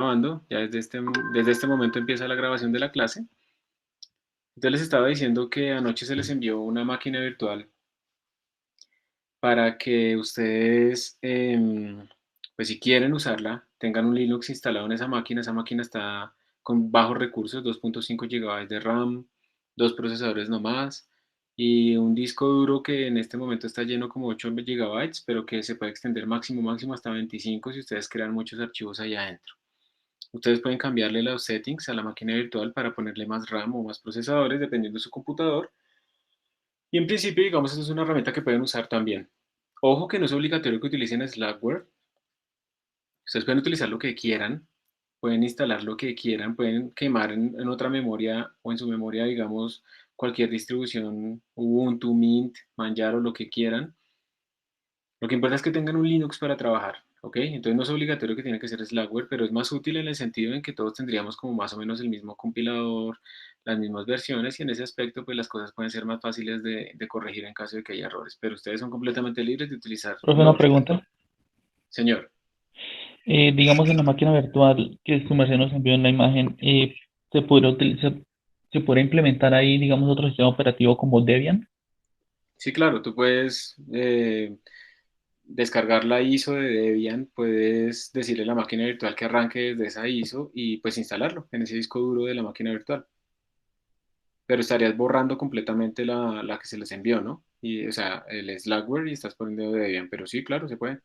grabando, ya desde este momento empieza la grabación de la clase. Entonces les estaba diciendo que anoche se les envió una máquina virtual para que ustedes, pues si quieren usarla, tengan un Linux instalado en esa máquina. Esa máquina está con bajos recursos, 2.5 GB de RAM, dos procesadores nomás y un disco duro que en este momento está lleno como 8 GB, pero que se puede extender máximo hasta 25 si ustedes crean muchos archivos ahí adentro. Ustedes pueden cambiarle los settings a la máquina virtual para ponerle más RAM o más procesadores dependiendo de su computador. Y en principio, digamos, esta es una herramienta que pueden usar también. Ojo que no es obligatorio que utilicen Slackware. Ustedes pueden utilizar lo que quieran, pueden instalar lo que quieran, pueden quemar en otra memoria o en su memoria, digamos, cualquier distribución, Ubuntu, Mint, Manjaro, lo que quieran. Lo que importa es que tengan un Linux para trabajar, ¿ok? Entonces no es obligatorio que tiene que ser Slackware, pero es más útil en el sentido en que todos tendríamos como más o menos el mismo compilador, las mismas versiones y en ese aspecto pues las cosas pueden ser más fáciles de corregir en caso de que haya errores, pero ustedes son completamente libres de utilizar Profe, lo una que pregunta. Señor, Digamos en la máquina virtual que su merced nos envió en la imagen, ¿se podría utilizar, se podría implementar ahí, digamos, otro sistema operativo como Debian? sí, claro, tú puedes descargar la ISO de Debian, puedes decirle a la máquina virtual que arranque desde esa ISO y pues instalarlo en ese disco duro de la máquina virtual. Pero estarías borrando completamente la que se les envió, ¿no? Y, o sea, el Slackware y estás poniendo Debian, pero sí, claro, se puede.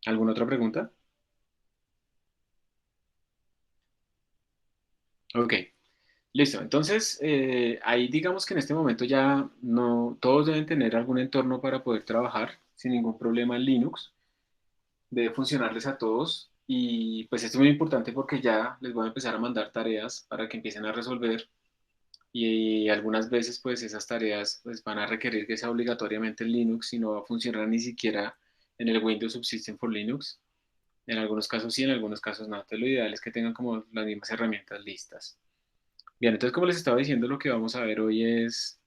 ¿Alguna otra pregunta? Ok, listo. Entonces, ahí digamos que en este momento ya no, todos deben tener algún entorno para poder trabajar sin ningún problema en Linux. Debe funcionarles a todos y pues esto es muy importante porque ya les voy a empezar a mandar tareas para que empiecen a resolver y algunas veces pues esas tareas pues van a requerir que sea obligatoriamente en Linux y no va a funcionar ni siquiera en el Windows Subsystem for Linux. En algunos casos sí, en algunos casos no. Entonces lo ideal es que tengan como las mismas herramientas listas. Bien, entonces como les estaba diciendo, lo que vamos a ver hoy es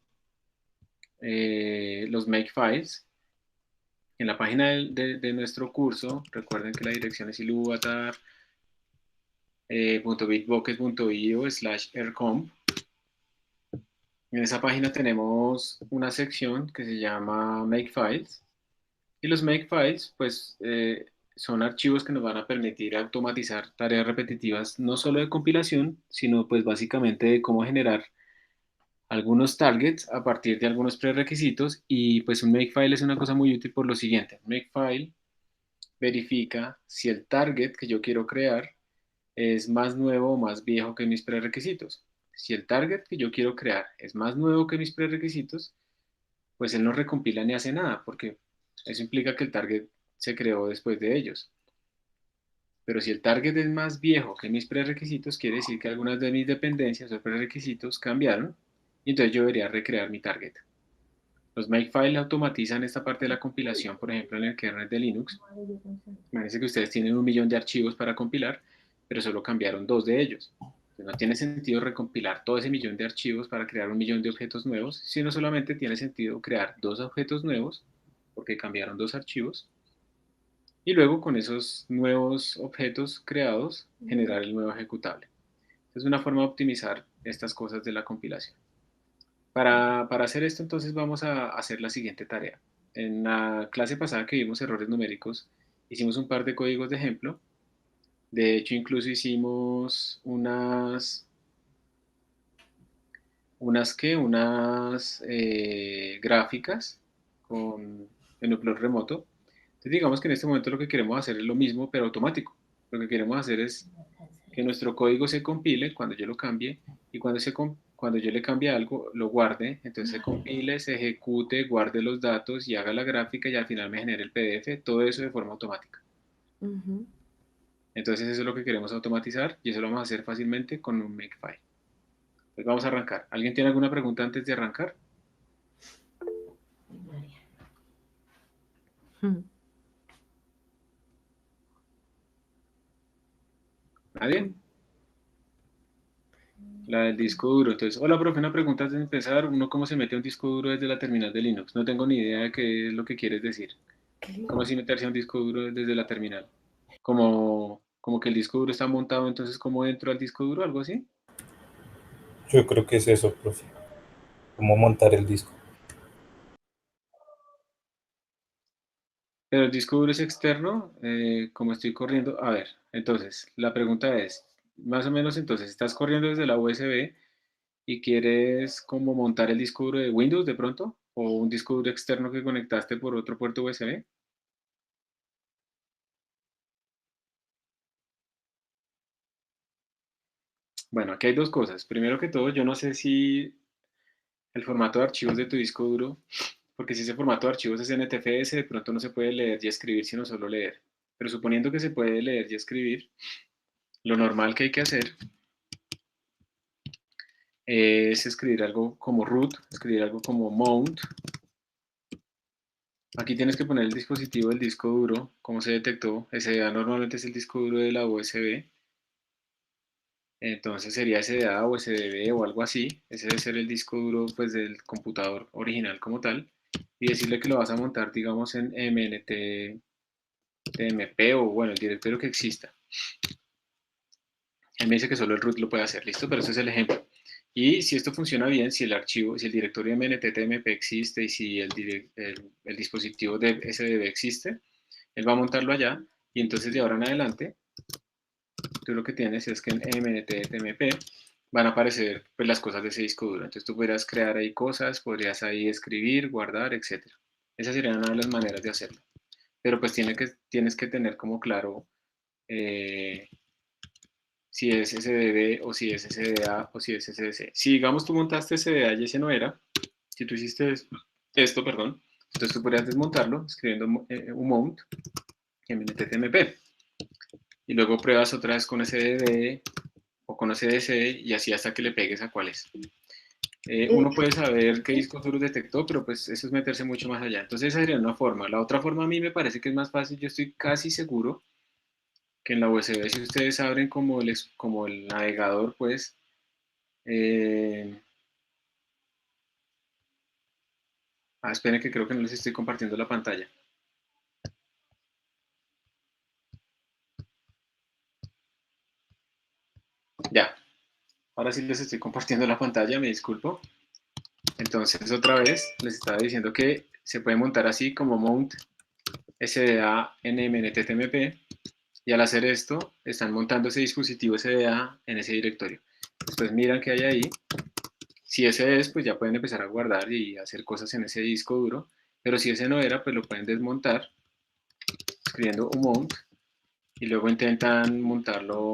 los makefiles. En la página de nuestro curso, recuerden que la dirección es iluvatar.bitbucket.io/aircom. En esa página tenemos una sección que se llama Makefiles y los Makefiles pues son archivos que nos van a permitir automatizar tareas repetitivas no solo de compilación, sino pues básicamente de cómo generar algunos targets a partir de algunos prerequisitos y pues un Makefile es una cosa muy útil por lo siguiente. Un Makefile verifica si el target que yo quiero crear es más nuevo o más viejo que mis prerequisitos. Si el target que yo quiero crear es más nuevo que mis prerequisitos, pues él no recompila ni hace nada, porque eso implica que el target se creó después de ellos. Pero si el target es más viejo que mis prerequisitos, quiere decir que algunas de mis dependencias o prerequisitos cambiaron y entonces yo debería recrear mi target. Los Makefile automatizan esta parte de la compilación, por ejemplo, en el kernel de Linux. Imagínense que ustedes tienen 1 millón de archivos para compilar, pero solo cambiaron dos de ellos. Entonces, no tiene sentido recompilar todo ese millón de archivos para crear 1 millón de objetos nuevos, sino solamente tiene sentido crear dos objetos nuevos, porque cambiaron dos archivos, y luego con esos nuevos objetos creados generar el nuevo ejecutable. Es una forma de optimizar estas cosas de la compilación. Para hacer esto, entonces vamos a hacer la siguiente tarea. En la clase pasada que vimos errores numéricos, hicimos un par de códigos de ejemplo. De hecho, incluso hicimos unas gráficas con en Upload remoto. Entonces, digamos que en este momento lo que queremos hacer es lo mismo, pero automático. Lo que queremos hacer es que nuestro código se compile cuando yo lo cambie y cuando yo le cambie algo, lo guarde, entonces se compile, se ejecute, guarde los datos y haga la gráfica y al final me genere el PDF, todo eso de forma automática. Ujú. Entonces eso es lo que queremos automatizar y eso lo vamos a hacer fácilmente con un Makefile. Pues vamos a arrancar. ¿Alguien tiene alguna pregunta antes de arrancar? Mm. ¿Nadie? La del disco duro. Entonces, hola, profe, una pregunta antes de empezar. ¿Uno cómo se mete a un disco duro desde la terminal de Linux? No tengo ni idea de qué es lo que quieres decir. ¿Cómo así meterse a un disco duro desde la terminal? Como que el disco duro está montado, entonces ¿cómo dentro del disco duro? ¿Algo así? Yo creo que es eso, profe. Cómo montar el disco. Pero el disco duro es externo, como estoy corriendo. A ver, entonces, la pregunta es, más o menos entonces, ¿estás corriendo desde la USB y quieres como montar el disco duro de Windows de pronto? ¿O un disco duro externo que conectaste por otro puerto USB? Bueno, aquí hay dos cosas. Primero que todo, yo no sé si el formato de archivos de tu disco duro, porque si ese formato de archivos es NTFS, de pronto no se puede leer y escribir, sino solo leer. Pero suponiendo que se puede leer y escribir, lo normal que hay que hacer es escribir algo como root, escribir algo como mount. Aquí tienes que poner el dispositivo del disco duro, como se detectó. SDA normalmente es el disco duro de la USB. Entonces sería SDA o SDB o algo así. Ese debe ser el disco duro pues, del computador original como tal. Y decirle que lo vas a montar, digamos, en MNT, TMP o bueno, el directorio que exista. Él me dice que solo el root lo puede hacer, listo, pero ese es el ejemplo. Y si esto funciona bien, si el archivo, si el directorio MNT-TMP existe y si el dispositivo de SDB existe, él va a montarlo allá y entonces de ahora en adelante, tú lo que tienes es que en MNT-TMP van a aparecer pues, las cosas de ese disco duro. Entonces tú podrías crear ahí cosas, podrías ahí escribir, guardar, etcétera. Esa sería una de las maneras de hacerlo. Pero pues tienes que tener como claro eh, si es SDB o si es SDA o si es SDC. Si digamos tú montaste SDA y ese no era, si tú hiciste esto, perdón, entonces tú podrías desmontarlo escribiendo un mount en TTMP y luego pruebas otra vez con SDB o con SDC y así hasta que le pegues a cuál es. Eh, Uno puede saber qué discos duros detectó, pero pues eso es meterse mucho más allá. Entonces esa sería una forma. La otra forma a mí me parece que es más fácil, yo estoy casi seguro que en la USB si ustedes abren como el navegador, pues Eh, esperen que creo que no les estoy compartiendo la pantalla. Ya, ahora sí les estoy compartiendo la pantalla, me disculpo. Entonces otra vez les estaba diciendo que se puede montar así como mount SDA NMNTTMP y al hacer esto están montando ese dispositivo SDA en ese directorio. Después miran que hay ahí. Si ese es, pues ya pueden empezar a guardar y hacer cosas en ese disco duro. Pero si ese no era, pues lo pueden desmontar escribiendo un mount y luego intentan montarlo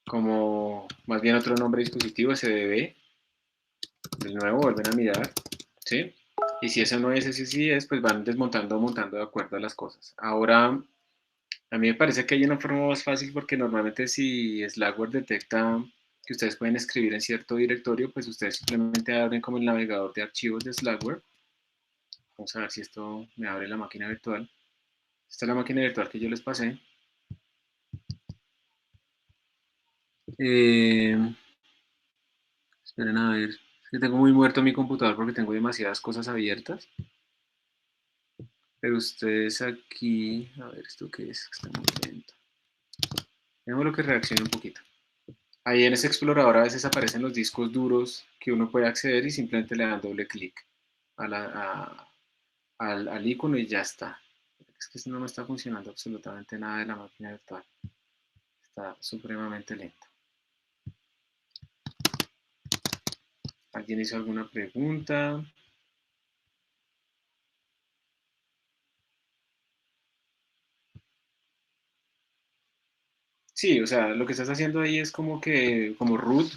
como más bien otro nombre de dispositivo, SDB, de nuevo vuelven a mirar, ¿sí? Y si eso no es, ese sí es, pues van desmontando, montando de acuerdo a las cosas. Ahora, a mí me parece que hay una forma más fácil porque normalmente si Slackware detecta que ustedes pueden escribir en cierto directorio, pues ustedes simplemente abren como el navegador de archivos de Slackware. Vamos a ver si esto me abre la máquina virtual. Esta es la máquina virtual que yo les pasé. Eh, esperen a ver, es que tengo muy muerto mi computador porque tengo demasiadas cosas abiertas. Pero ustedes aquí, a ver, ¿esto qué es? Está muy lento. Dejémoslo que reaccione un poquito. Ahí en ese explorador a veces aparecen los discos duros que uno puede acceder y simplemente le dan doble clic a al icono y ya está. Es que no me está funcionando absolutamente nada de la máquina virtual. Está supremamente lento. ¿Alguien hizo alguna pregunta? Sí, o sea, lo que estás haciendo ahí es como que, como root,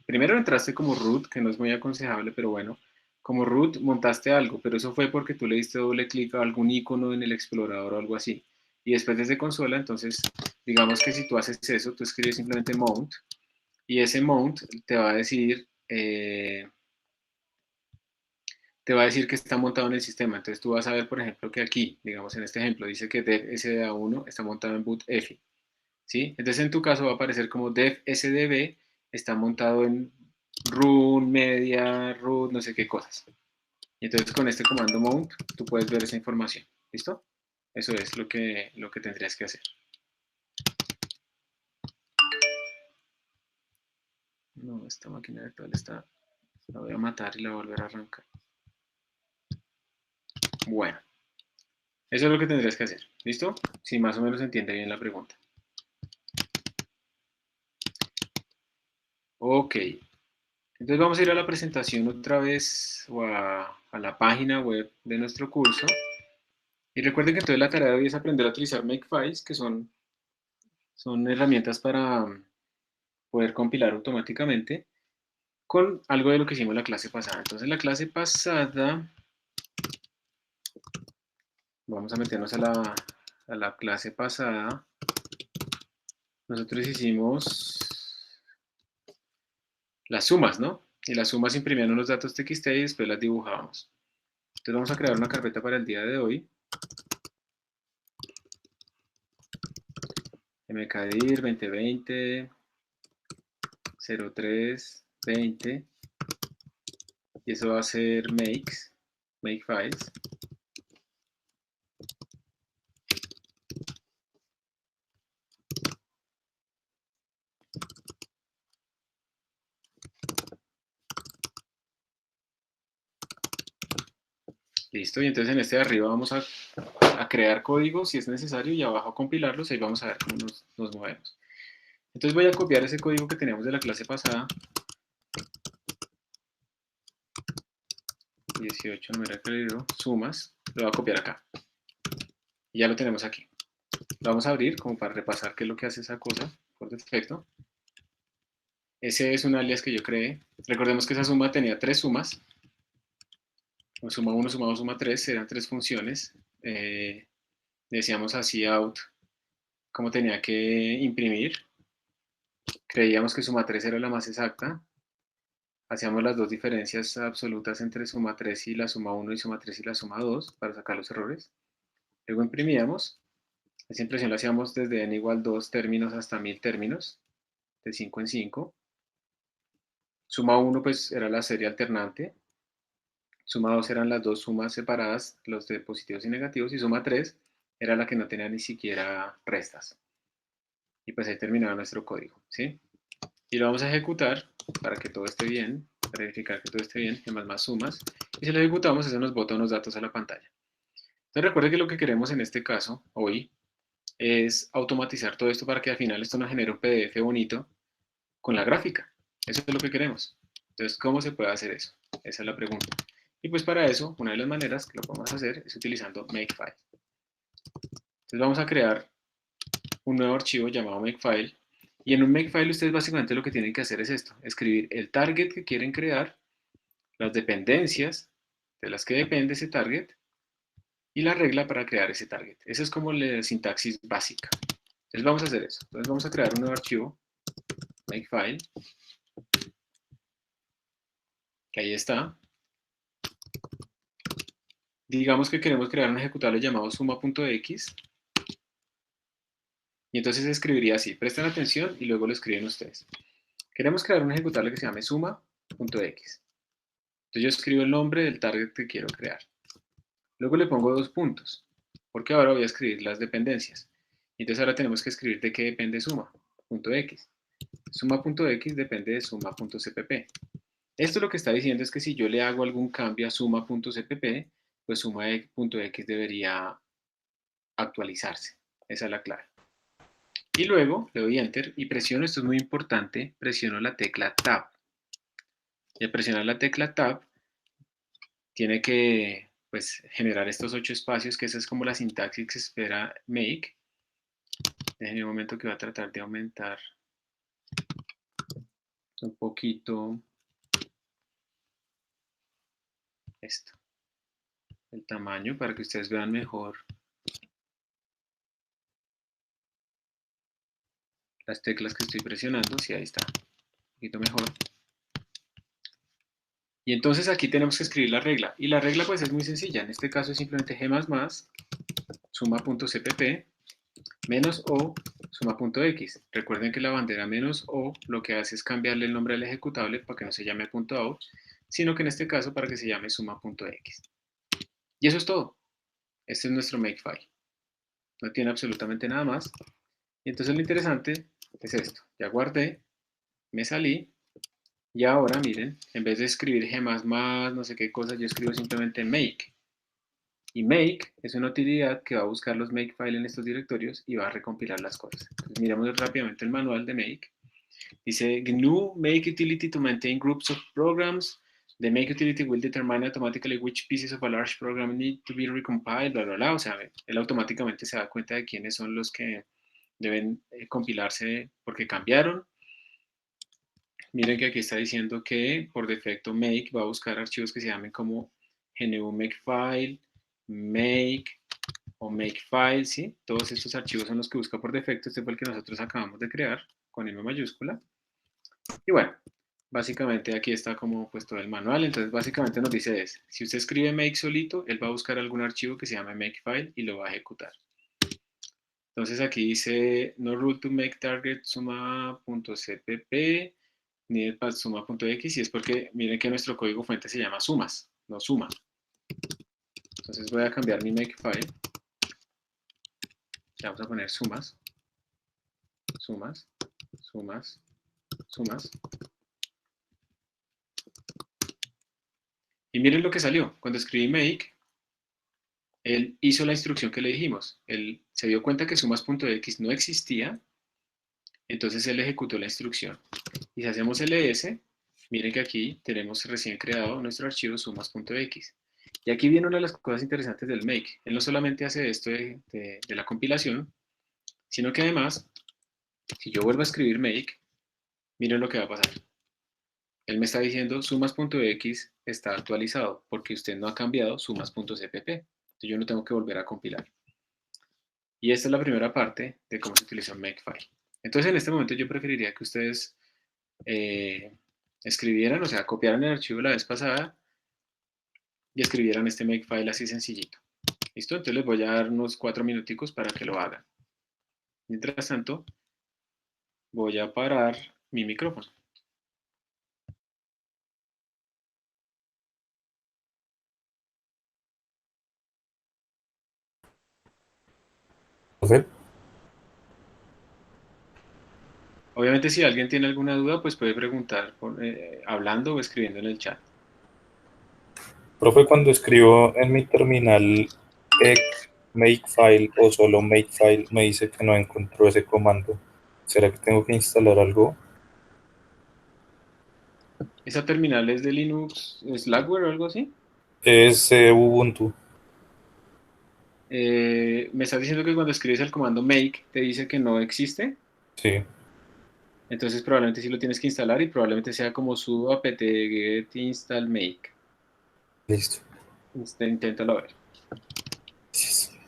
primero entraste como root, que no es muy aconsejable, pero bueno, como root montaste algo, pero eso fue porque tú le diste doble clic a algún icono en el explorador o algo así. Y después desde consola, entonces, digamos que si tú haces eso, tú escribes simplemente mount, y ese mount te va a decir que está montado en el sistema. Entonces tú vas a ver, por ejemplo, que aquí, digamos en este ejemplo, dice que dev SDA1 está montado en boot F. ¿Sí? Entonces en tu caso va a aparecer como dev SDB está montado en run, media, root, no sé qué cosas. Y entonces con este comando mount, tú puedes ver esa información. ¿Listo? Eso es lo que tendrías que hacer. No, esta máquina virtual está... La voy a matar y la voy a volver a arrancar. Bueno, eso es lo que tendrías que hacer. ¿Listo? Si más o menos entiende bien la pregunta. Ok. Entonces vamos a ir a la presentación otra vez o a la página web de nuestro curso. Y recuerden que entonces la tarea de hoy es aprender a utilizar Makefiles, que son herramientas para poder compilar automáticamente con algo de lo que hicimos la clase pasada. Entonces la clase pasada, vamos a meternos a la clase pasada. Nosotros hicimos las sumas, ¿no? Y las sumas imprimían unos datos TXT y después las dibujábamos. Entonces vamos a crear una carpeta para el día de hoy. mkdir 2020 03 20 y eso va a ser makefiles. Listo, y entonces en este de arriba vamos a crear códigos si es necesario y abajo a compilarlos, ahí vamos a ver cómo nos movemos. Entonces voy a copiar ese código que teníamos de la clase pasada. 18, numerical sumas, lo voy a copiar acá. Y ya lo tenemos aquí. Lo vamos a abrir como para repasar qué es lo que hace esa cosa por defecto. Ese es un alias que yo creé. Recordemos que esa suma tenía tres sumas. Suma 1, suma 2, suma 3, eran tres funciones. Decíamos así out, como tenía que imprimir. Creíamos que suma 3 era la más exacta. Hacíamos las dos diferencias absolutas entre suma 3 y la suma 1 y suma 3 y la suma 2 para sacar los errores. Luego imprimíamos. Esa impresión la hacíamos desde n igual 2 términos hasta 1000 términos, de 5 en 5. Suma 1 pues era la serie alternante. Suma 2 eran las dos sumas separadas, los de positivos y negativos. Y suma 3 era la que no tenía ni siquiera restas. Y pues ahí terminaba nuestro código, ¿sí? Y lo vamos a ejecutar para que todo esté bien, para verificar que todo esté bien, y más sumas. Y si lo ejecutamos, eso nos bota unos datos a la pantalla. Entonces recuerde que lo que queremos en este caso, hoy, es automatizar todo esto para que al final esto nos genere un PDF bonito con la gráfica. Eso es lo que queremos. Entonces, ¿cómo se puede hacer eso? Esa es la pregunta. Y pues para eso, una de las maneras que lo podemos hacer es utilizando Makefile. Entonces vamos a crear un nuevo archivo llamado Makefile. Y en un Makefile ustedes básicamente lo que tienen que hacer es esto, escribir el target que quieren crear, las dependencias de las que depende ese target y la regla para crear ese target. Esa es como la sintaxis básica. Entonces vamos a hacer eso. Entonces vamos a crear un nuevo archivo, Makefile, que ahí está. Digamos que queremos crear un ejecutable llamado suma.x. Y entonces se escribiría así. Presten atención y luego lo escriben ustedes. Queremos crear un ejecutable que se llame suma.x. Entonces yo escribo el nombre del target que quiero crear. Luego le pongo dos puntos, porque ahora voy a escribir las dependencias. Entonces ahora tenemos que escribir de qué depende suma.x. Suma.x depende de suma.cpp. Esto lo que está diciendo es que si yo le hago algún cambio a suma.cpp, pues suma.x debería actualizarse. Esa es la clave. Y luego le doy Enter y presiono, esto es muy importante, presiono la tecla Tab. Y al presionar la tecla Tab, tiene que pues, generar estos 8 espacios, que esa es como la sintaxis que se espera Make. Déjenme un momento que voy a tratar de aumentar un poquito esto, el tamaño, para que ustedes vean mejor las teclas que estoy presionando. Sí, ahí está, un poquito mejor. Y entonces aquí tenemos que escribir la regla. Y la regla pues es muy sencilla. En este caso es simplemente g++ suma.cpp menos o suma.x. Recuerden que la bandera menos o lo que hace es cambiarle el nombre al ejecutable para que no se llame .out, sino que en este caso para que se llame suma.x. Y eso es todo. Este es nuestro makefile. No tiene absolutamente nada más. Y entonces lo interesante es esto. Ya guardé, me salí, y ahora miren, en vez de escribir g++, no sé qué cosa, yo escribo simplemente make. Y make es una utilidad que va a buscar los makefile en estos directorios y va a recompilar las cosas. Entonces, miramos rápidamente el manual de make. Dice GNU make utility to maintain groups of programs. The make utility will determine automatically which pieces of a large program need to be recompiled, bla, bla, bla. O sea, él automáticamente se da cuenta de quiénes son los que deben compilarse porque cambiaron. Miren que aquí está diciendo que por defecto make va a buscar archivos que se llamen como GNU makefile, make o makefile, ¿sí? Todos estos archivos son los que busca por defecto. Este fue el que nosotros acabamos de crear con M mayúscula. Y bueno, básicamente aquí está como pues todo el manual. Entonces básicamente nos dice es, si usted escribe make solito, él va a buscar algún archivo que se llame makefile y lo va a ejecutar. Entonces aquí dice no rule to make target suma.cpp needed suma.x y es porque miren que nuestro código fuente se llama sumas, no suma. Entonces voy a cambiar mi makefile. Le vamos a poner sumas, sumas, sumas, sumas. Y miren lo que salió. Cuando escribí make, él hizo la instrucción que le dijimos. Él se dio cuenta que sumas.x no existía, entonces él ejecutó la instrucción. Y si hacemos ls, miren que aquí tenemos recién creado nuestro archivo sumas.x. Y aquí viene una de las cosas interesantes del make. Él no solamente hace esto de la compilación, sino que además, si yo vuelvo a escribir make, miren lo que va a pasar. Él me está diciendo sumas.x está actualizado porque usted no ha cambiado sumas.cpp. Entonces yo no tengo que volver a compilar. Y esta es la primera parte de cómo se utiliza un makefile. Entonces en este momento yo preferiría que ustedes escribieran, o sea, copiaran el archivo la vez pasada y escribieran este makefile así sencillito. ¿Listo? Entonces les voy a dar unos 4 minuticos para que lo hagan. Mientras tanto, voy a parar mi micrófono. Profe, Obviamente si alguien tiene alguna duda, pues puede preguntar hablando o escribiendo en el chat. profe, cuando escribo en mi terminal makefile o solo makefile, me dice que no encontró ese comando. ¿Será que tengo que instalar algo? ¿Esa terminal es de Linux, Slackware o algo así? Es Ubuntu. Me estás diciendo que cuando escribes el comando make te dice que no existe. Sí, Entonces probablemente sí lo tienes que instalar y probablemente sea como sudo apt get install make. listo. Inténtalo a ver. Gracias.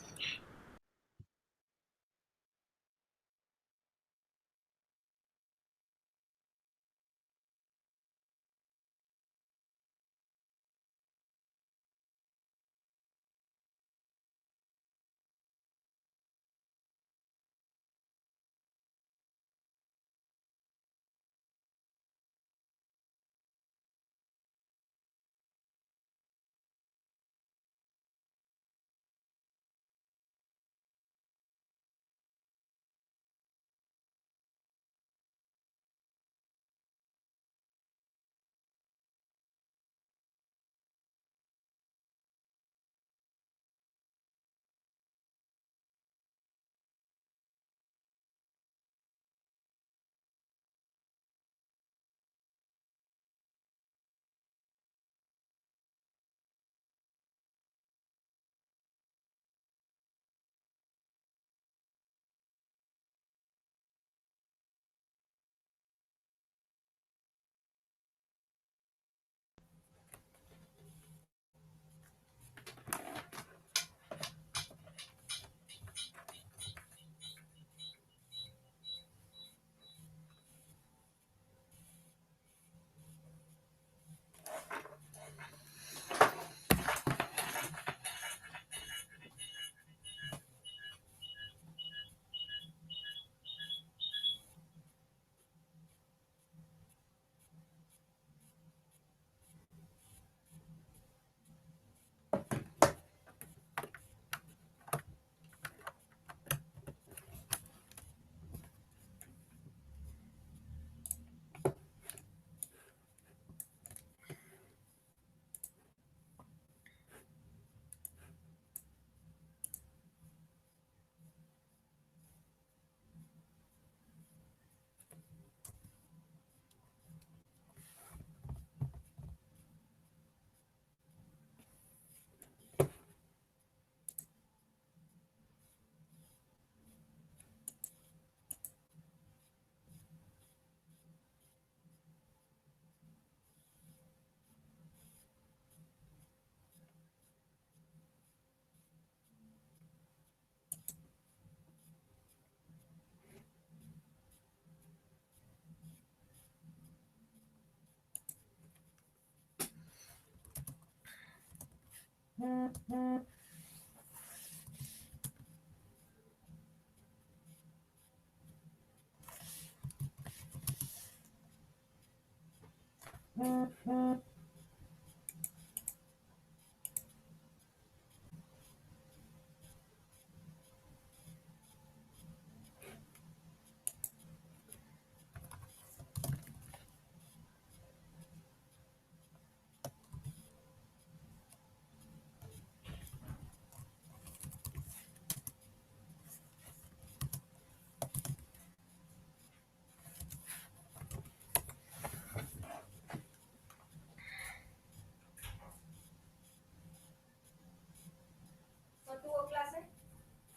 ¿No tuvo clase?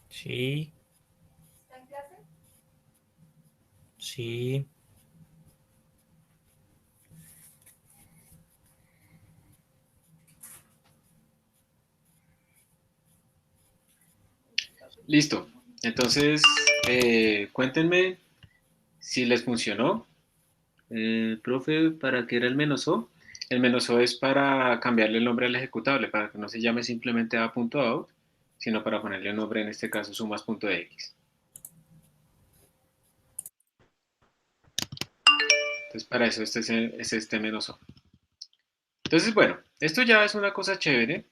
Sí, ¿Está en clase? sí. Listo. Entonces, cuéntenme si les funcionó. Profe, ¿para qué era el menos o? El menos o es para cambiarle el nombre al ejecutable, para que no se llame simplemente a.out, sino para ponerle un nombre, en este caso sumas.x. Entonces, para eso es este menos o. Entonces, bueno, esto ya es una cosa chévere,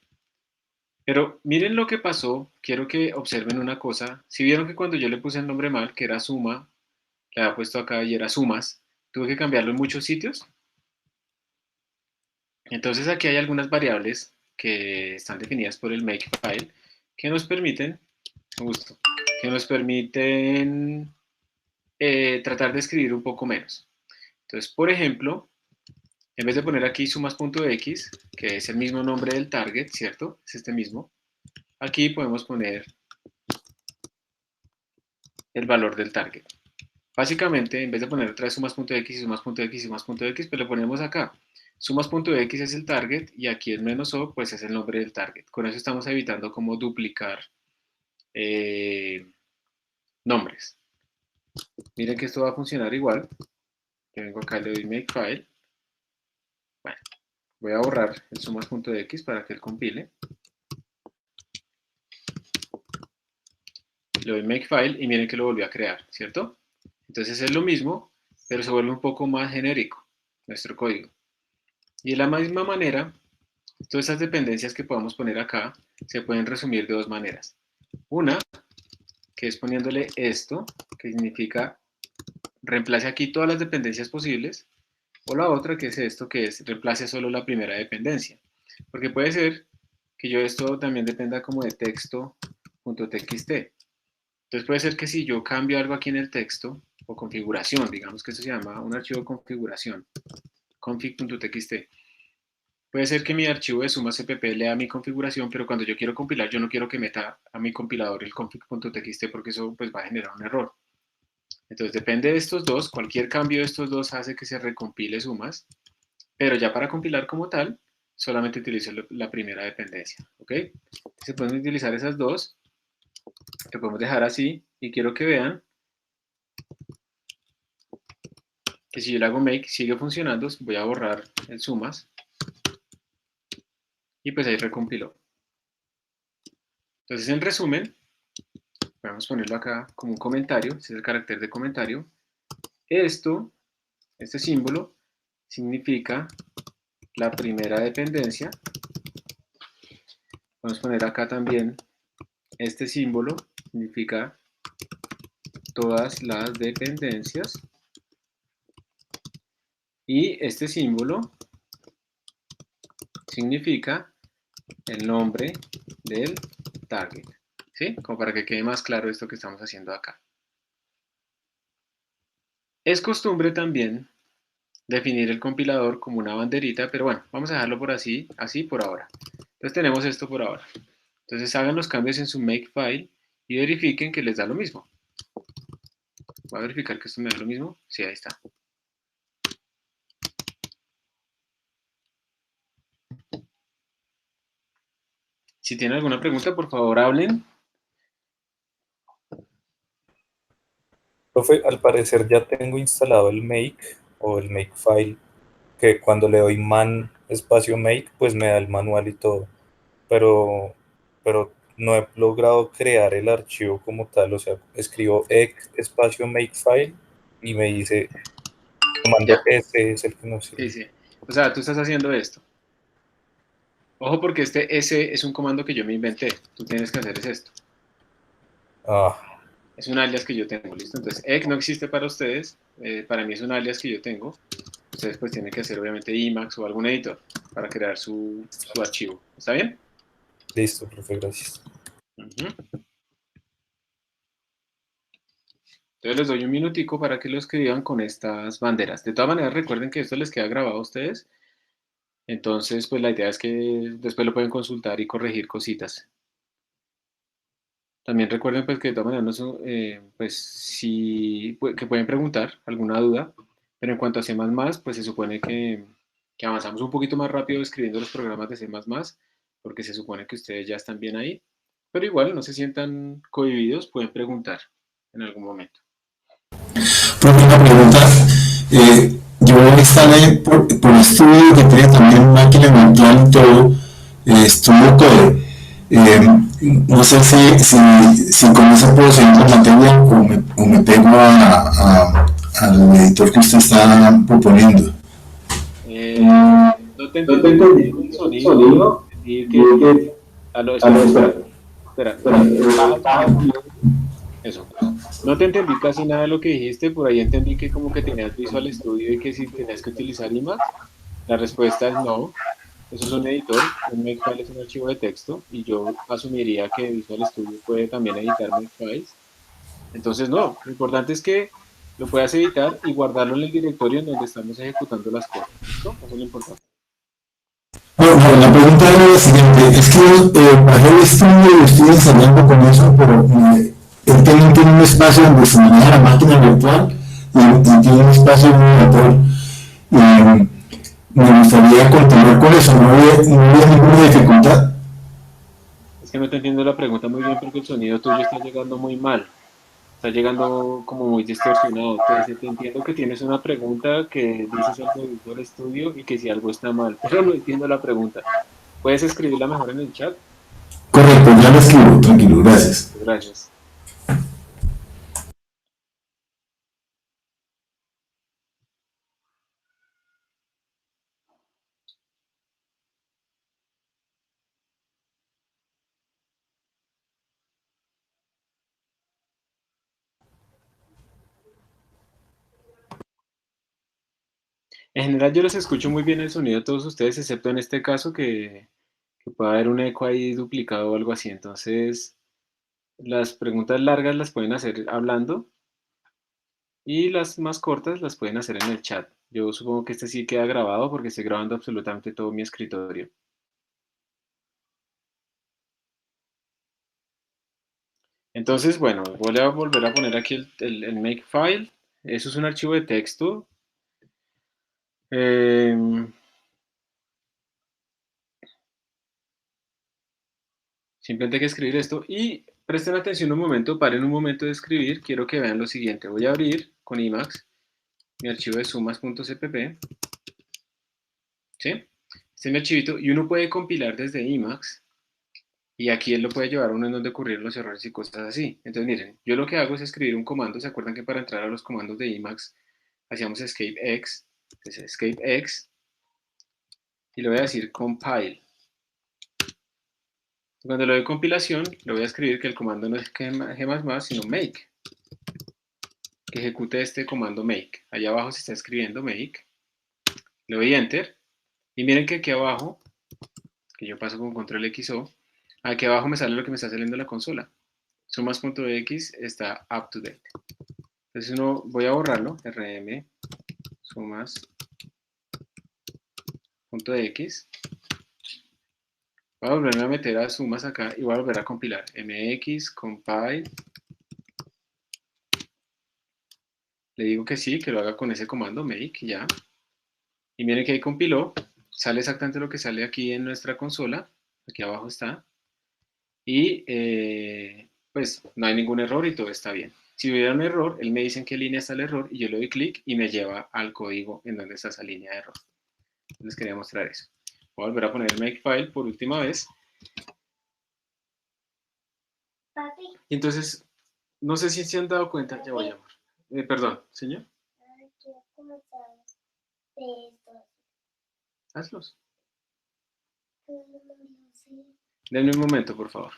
pero miren lo que pasó. Quiero que observen una cosa. Si vieron que cuando yo le puse el nombre mal, que era suma, le había puesto acá y era sumas, tuve que cambiarlo en muchos sitios. Entonces aquí hay algunas variables que están definidas por el makefile que nos permiten, justo, que nos permiten tratar de escribir un poco menos. Entonces, por ejemplo, en vez de poner aquí sumas.x, que es el mismo nombre del target, ¿cierto? Es este mismo. Aquí podemos poner el valor del target. Básicamente, en vez de poner otra vez sumas.x y sumas.x y sumas.x, pues le ponemos acá. Sumas.x es el target y aquí el menos o, pues es el nombre del target. Con eso estamos evitando como duplicar eh, nombres. Miren que esto va a funcionar igual. Yo vengo acá y le doy makefile. Bueno, voy a borrar el sumas.x para que él compile. Le doy makefile y miren que lo volvió a crear, ¿cierto? Entonces es lo mismo, pero se vuelve un poco más genérico nuestro código. Y de la misma manera, todas estas dependencias que podamos poner acá se pueden resumir de dos maneras. Una, que es poniéndole esto, que significa reemplace aquí todas las dependencias posibles, o la otra, que es esto, que es reemplace solo la primera dependencia. Porque puede ser que yo esto también dependa como de texto.txt. Entonces puede ser que si yo cambio algo aquí en el texto, o configuración, digamos que esto se llama un archivo configuración, config.txt, puede ser que mi archivo de suma cpp lea mi configuración, pero cuando yo quiero compilar, yo no quiero que meta a mi compilador el config.txt porque eso pues va a generar un error. Entonces depende de estos dos, cualquier cambio de estos dos hace que se recompile sumas, pero ya para compilar como tal, solamente utilizo la primera dependencia, ¿ok? Entonces podemos utilizar esas dos, que podemos dejar así, y quiero que vean que si yo le hago make, sigue funcionando. Voy a borrar el sumas, y pues ahí recompiló. Entonces en resumen, vamos a ponerlo acá como un comentario, ese es el carácter de comentario. Este símbolo significa la primera dependencia. Vamos a poner acá también este símbolo, significa todas las dependencias. Y este símbolo significa el nombre del target. ¿Sí? Como para que quede más claro esto que estamos haciendo acá. Es costumbre también definir el compilador como una banderita, pero bueno, vamos a dejarlo por así por ahora. Entonces tenemos esto por ahora. Entonces hagan los cambios en su makefile y verifiquen que les da lo mismo. Voy a verificar que esto me da lo mismo. Sí, ahí está. Si tienen alguna pregunta, por favor hablen. Profe, al parecer ya tengo instalado el make o el makefile, que cuando le doy man espacio make, pues me da el manual y todo. pero no he logrado crear el archivo como tal. O sea, escribo espacio makefile y me dice comando Ya, S es el que nos sí, sirve. sí. O sea, tú estás haciendo esto. Ojo porque este S es un comando que yo me inventé. Tú tienes que hacer es esto. Ah, Es un alias que yo tengo, ¿listo? Entonces, egg no existe para ustedes. Para mí es un alias que yo tengo. Ustedes pues tienen que hacer obviamente Emacs o algún editor para crear su archivo. ¿Está bien? listo, profe, gracias. Ujú. Entonces les doy un minutico para que lo escriban con estas banderas. De todas maneras, recuerden que esto les queda grabado a ustedes. Entonces, pues la idea es que después lo pueden consultar y corregir cositas. También recuerden pues que de todas maneras, no son, pues sí, que pueden preguntar alguna duda, pero en cuanto a C++, pues se supone que avanzamos un poquito más rápido escribiendo los programas de C++, porque se supone que ustedes ya están bien ahí, pero igual no se sientan cohibidos, pueden preguntar en algún momento. Profe, una pregunta. Yo instalé por estudio que tiene también máquina virtual y todo, estudio Code. No sé si con eso puedo seguir la materia o me pego al editor que usted está proponiendo. No te entendí el sonido, entendí que... Aló, espera, espera, baja el sonido. Eso. No te entendí casi nada de lo que dijiste, por ahí entendí que como que tenías Visual Studio y que si tenías que utilizar Emacs. La respuesta es no. Eso es un editor, un Makefile es un archivo de texto y yo asumiría que Visual Studio puede también editar Makefiles. Entonces no, lo importante es que lo puedas editar y guardarlo en el directorio en donde estamos ejecutando las cosas. ¿Listo? Eso es lo importante. Bueno, la pregunta era la siguiente, es que bajé el estudio y estoy ensayando con eso, pero él también tiene un espacio donde se maneja la máquina virtual y tiene un espacio en un editor. Me gustaría continuar con eso, no había ninguna dificultad. Es que no te entiendo la pregunta muy bien porque el sonido tuyo está llegando muy mal. Está llegando como muy distorsionado. Te entiendo que tienes una pregunta que dices algo de Visual Studio y que si algo está mal, pero no entiendo la pregunta. ¿Puedes escribirla mejor en el chat? Correcto, ya lo escribo, tranquilo, gracias. Gracias. En general yo los escucho muy bien el sonido de todos ustedes, excepto en este caso que puede haber un eco ahí duplicado o algo así. Entonces, las preguntas largas las pueden hacer hablando y las más cortas las pueden hacer en el chat. Yo supongo que este sí queda grabado porque estoy grabando absolutamente todo mi escritorio. Entonces, bueno, voy a volver a poner aquí el makefile. Eso es un archivo de texto. Simplemente hay que escribir esto y presten atención un momento, paren un momento de escribir. Quiero que vean lo siguiente. Voy a abrir con Emacs mi archivo de sumas.cpp. ¿Sí? Este es mi archivito y uno puede compilar desde Emacs y aquí él lo puede llevar a uno en donde ocurrieron los errores y cosas así. Entonces, miren, yo lo que hago es escribir un comando. ¿Se acuerdan que para entrar a los comandos de Emacs hacíamos escape x? Entonces, escape x y le voy a decir compile. Cuando le doy compilación, le voy a escribir que el comando no es g++, sino make. Que ejecute este comando make. Allá abajo se está escribiendo make. Le doy enter. Y miren que aquí abajo, que yo paso con control XO, aquí abajo me sale lo que me está saliendo en la consola. Sumas.x está up to date. Entonces voy a borrarlo, rm sumas.x. Voy a volverme a meter a sumas acá y voy a volver a compilar. mx compile. Le digo que sí, que lo haga con ese comando make y ya. Y miren que ahí compiló. Sale exactamente lo que sale aquí en nuestra consola. Aquí abajo está. Y pues no hay ningún error y todo está bien. Si hubiera un error, él me dice en qué línea está el error y yo le doy clic y me lleva al código en donde está esa línea de error. Les quería mostrar eso. Voy a volver a poner el makefile por última vez Papi, Entonces, no sé si se han dado cuenta, ya voy a llamar. Perdón, señor, quiero comenzar de esto. hazlos. Sí. Denme un momento, por favor.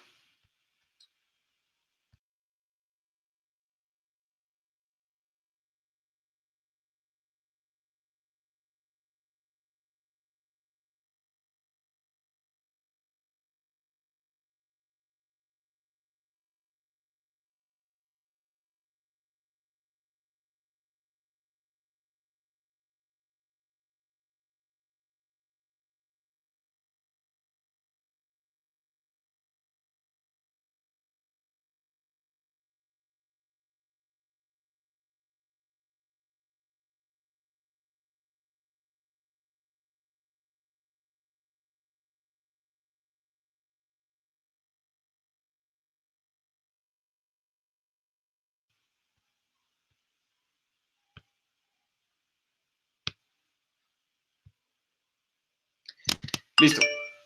Listo.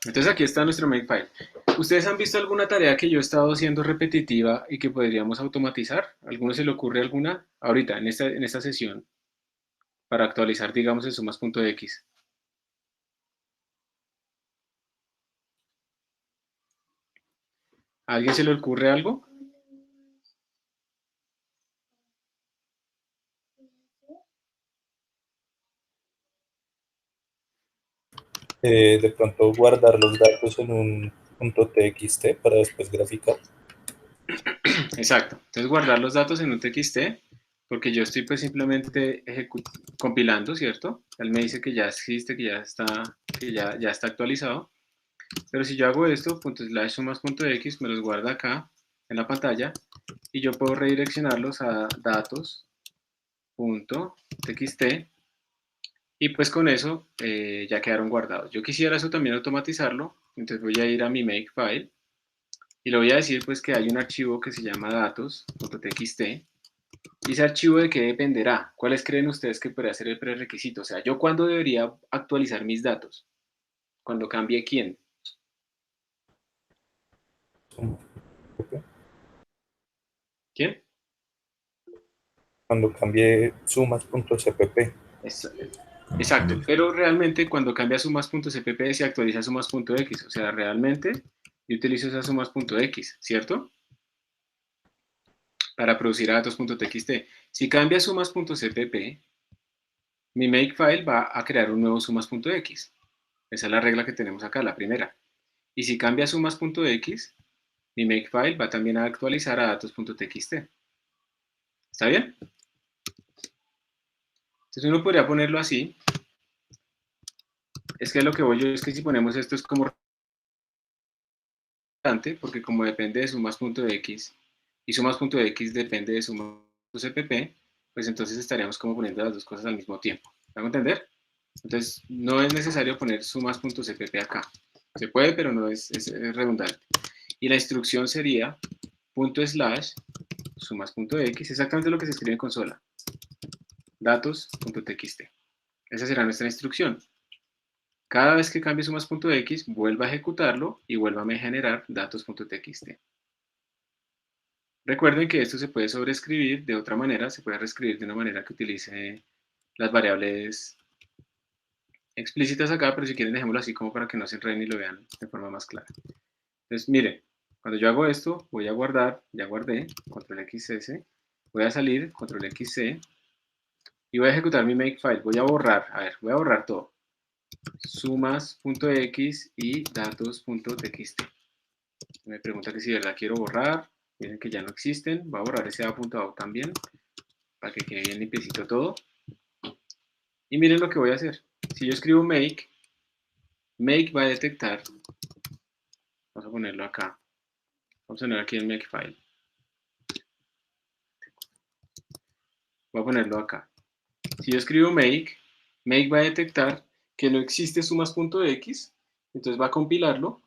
Entonces aquí está nuestro Makefile. ¿Ustedes han visto alguna tarea que yo he estado haciendo repetitiva y que podríamos automatizar? ¿Alguno se le ocurre alguna? Ahorita, en esta sesión, para actualizar, digamos, el sumas.x. ¿A alguien se le ocurre algo? De pronto guardar los datos en un .txt para después graficar. Exacto. Entonces guardar los datos en un txt, porque yo estoy pues simplemente compilando, ¿cierto? Él me dice que ya existe, que ya está actualizado. Pero si yo hago esto, .sumas.x me los guarda acá en la pantalla y yo puedo redireccionarlos a datos.txt y pues con eso ya quedaron guardados. Yo quisiera eso también automatizarlo, entonces voy a ir a mi Makefile y le voy a decir pues que hay un archivo que se llama datos.txt y ese archivo de qué dependerá. ¿Cuáles creen ustedes que podría ser el prerequisito? O sea, ¿yo cuándo debería actualizar mis datos? ¿Cuándo cambie quién? ¿Quién? Cuando cambie sumas.cpp. Exacto, pero realmente cuando cambia sumas.cpp se actualiza sumas.x, o sea, realmente yo utilizo esa sumas.x, ¿cierto? Para producir a datos.txt. Si cambia sumas.cpp, mi makefile va a crear un nuevo sumas.x. Esa es la regla que tenemos acá, la primera. Y si cambia sumas.x, mi makefile va también a actualizar a datos.txt. ¿Está bien? Entonces uno podría ponerlo así. Es que lo que voy yo es que si ponemos esto es como porque como depende de sumas.x y sumas.x depende de sumas.cpp, pues entonces estaríamos como poniendo las dos cosas al mismo tiempo. ¿Me hago entender? Entonces no es necesario poner sumas.cpp acá. Se puede, pero no es redundante. Y la instrucción sería // sumas.x, exactamente lo que se escribe en consola. Datos.txt. Esa será nuestra instrucción. Cada vez que cambie sumas.x, vuelva a ejecutarlo y vuelva a generar datos.txt. Recuerden que esto se puede sobreescribir de otra manera, se puede reescribir de una manera que utilice las variables explícitas acá, pero si quieren dejémoslo así como para que no se enreden y lo vean de forma más clara. Entonces, miren, cuando yo hago esto, voy a guardar, ya guardé, control XS, voy a salir, control XC, y voy a ejecutar mi makefile, voy a borrar, voy a borrar todo, sumas.x y datos.txt. Me pregunta que si de verdad quiero borrar, miren que ya no existen, voy a borrar ese a.out también, para que quede bien limpiecito todo. Y miren lo que voy a hacer. Si yo escribo make va a detectar, vamos a ponerlo acá, vamos a poner aquí el makefile. Voy a ponerlo acá. Si yo escribo make va a detectar que no existe sumas.x, entonces va a compilarlo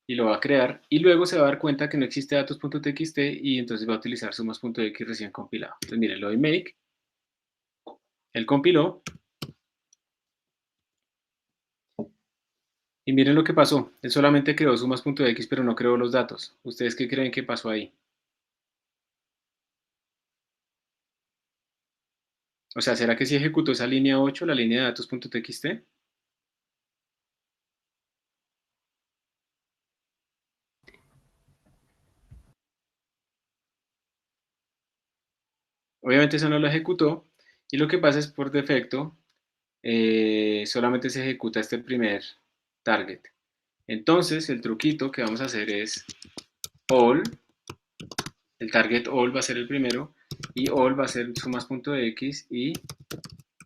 y lo va a crear y luego se va a dar cuenta que no existe datos.txt y entonces va a utilizar sumas.x recién compilado. Entonces miren, lo doy make, él compiló Y miren lo que pasó. Él solamente creó sumas.x, pero no creó los datos. ¿Ustedes qué creen que pasó ahí? O sea, ¿será que sí ejecutó esa línea 8, la línea de datos.txt? Obviamente eso no lo ejecutó. Y lo que pasa es por defecto, solamente se ejecuta este primer target. Entonces, el truquito que vamos a hacer es all, el target all va a ser el primero, y all va a ser sumas.x y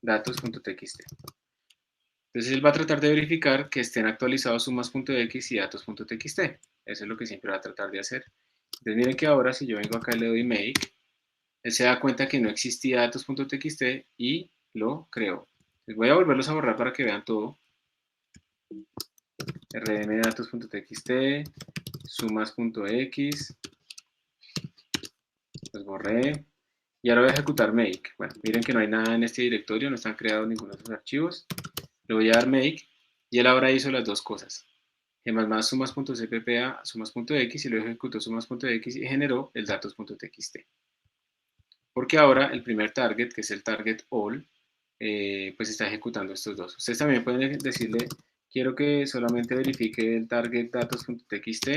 datos.txt. Entonces él va a tratar de verificar que estén actualizados sumas.x y datos.txt. Eso es lo que siempre va a tratar de hacer. Entonces miren que ahora si yo vengo acá y le doy make, él se da cuenta que no existía datos.txt y lo creó. Les voy a volverlos a borrar para que vean todo. rm datos.txt, sumas.x, los borré. Y ahora voy a ejecutar make. Bueno, miren que no hay nada en este directorio, no están creados ninguno de esos archivos. Le voy a dar make y él ahora hizo las dos cosas. G++ sumas.cpp a sumas.x y luego ejecutó sumas.x y generó el datos.txt. Porque ahora el primer target, que es el target all, pues está ejecutando estos dos. Ustedes también pueden decirle, quiero que solamente verifique el target datos.txt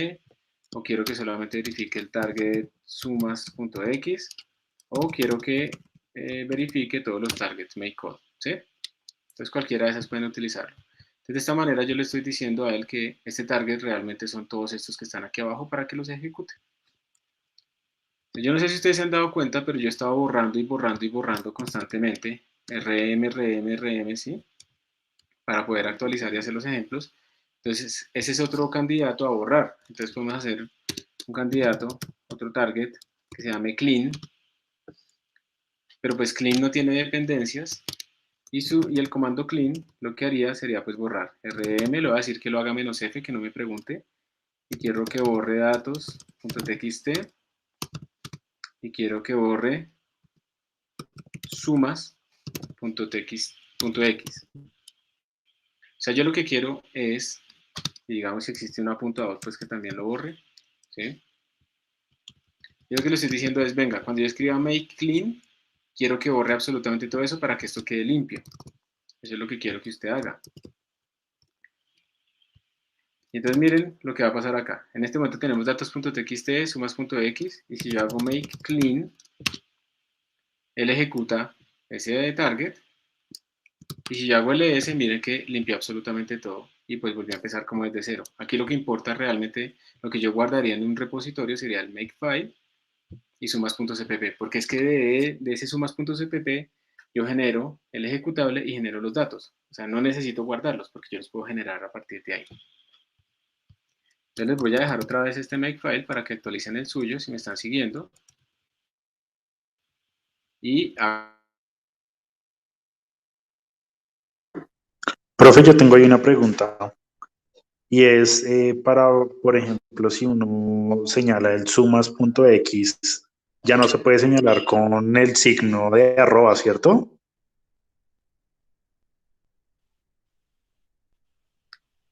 o quiero que solamente verifique el target sumas.x o quiero que verifique todos los targets make call, ¿sí? Entonces cualquiera de esas pueden utilizarlo. Entonces, de esta manera yo le estoy diciendo a él que este target realmente son todos estos que están aquí abajo para que los ejecute. Yo no sé si ustedes se han dado cuenta, pero yo estaba borrando y borrando y borrando constantemente rm, ¿sí? Para poder actualizar y hacer los ejemplos. Entonces, ese es otro candidato a borrar. Entonces podemos hacer un candidato, otro target, que se llame clean, pero pues clean no tiene dependencias, y el comando clean lo que haría sería pues borrar. rm le voy a decir que lo haga "-f", que no me pregunte, y quiero que borre datos.txt, y quiero que borre sumas.x. O sea, yo lo que quiero es, digamos, si existe un apuntador, pues que también lo borre, ¿sí? Yo lo que le estoy diciendo es, venga, cuando yo escriba make clean, quiero que borre absolutamente todo eso para que esto quede limpio. Eso es lo que quiero que usted haga. Y entonces miren lo que va a pasar acá. En este momento tenemos datos.txt, sumas.x, y si yo hago make clean, él ejecuta ese target, y si yo hago ls, miren que limpió absolutamente todo, y pues volvió a empezar como desde cero. Aquí lo que importa realmente, lo que yo guardaría en un repositorio sería el makefile y sumas.cpp, porque es que de ese sumas.cpp yo genero el ejecutable y genero los datos. O sea, no necesito guardarlos, porque yo los puedo generar a partir de ahí. Entonces les voy a dejar otra vez este makefile para que actualicen el suyo si me están siguiendo. Y Profe, yo tengo ahí una pregunta y es para, por ejemplo, si uno señala el sumas.x, ya no se puede señalar con el signo de arroba, ¿cierto?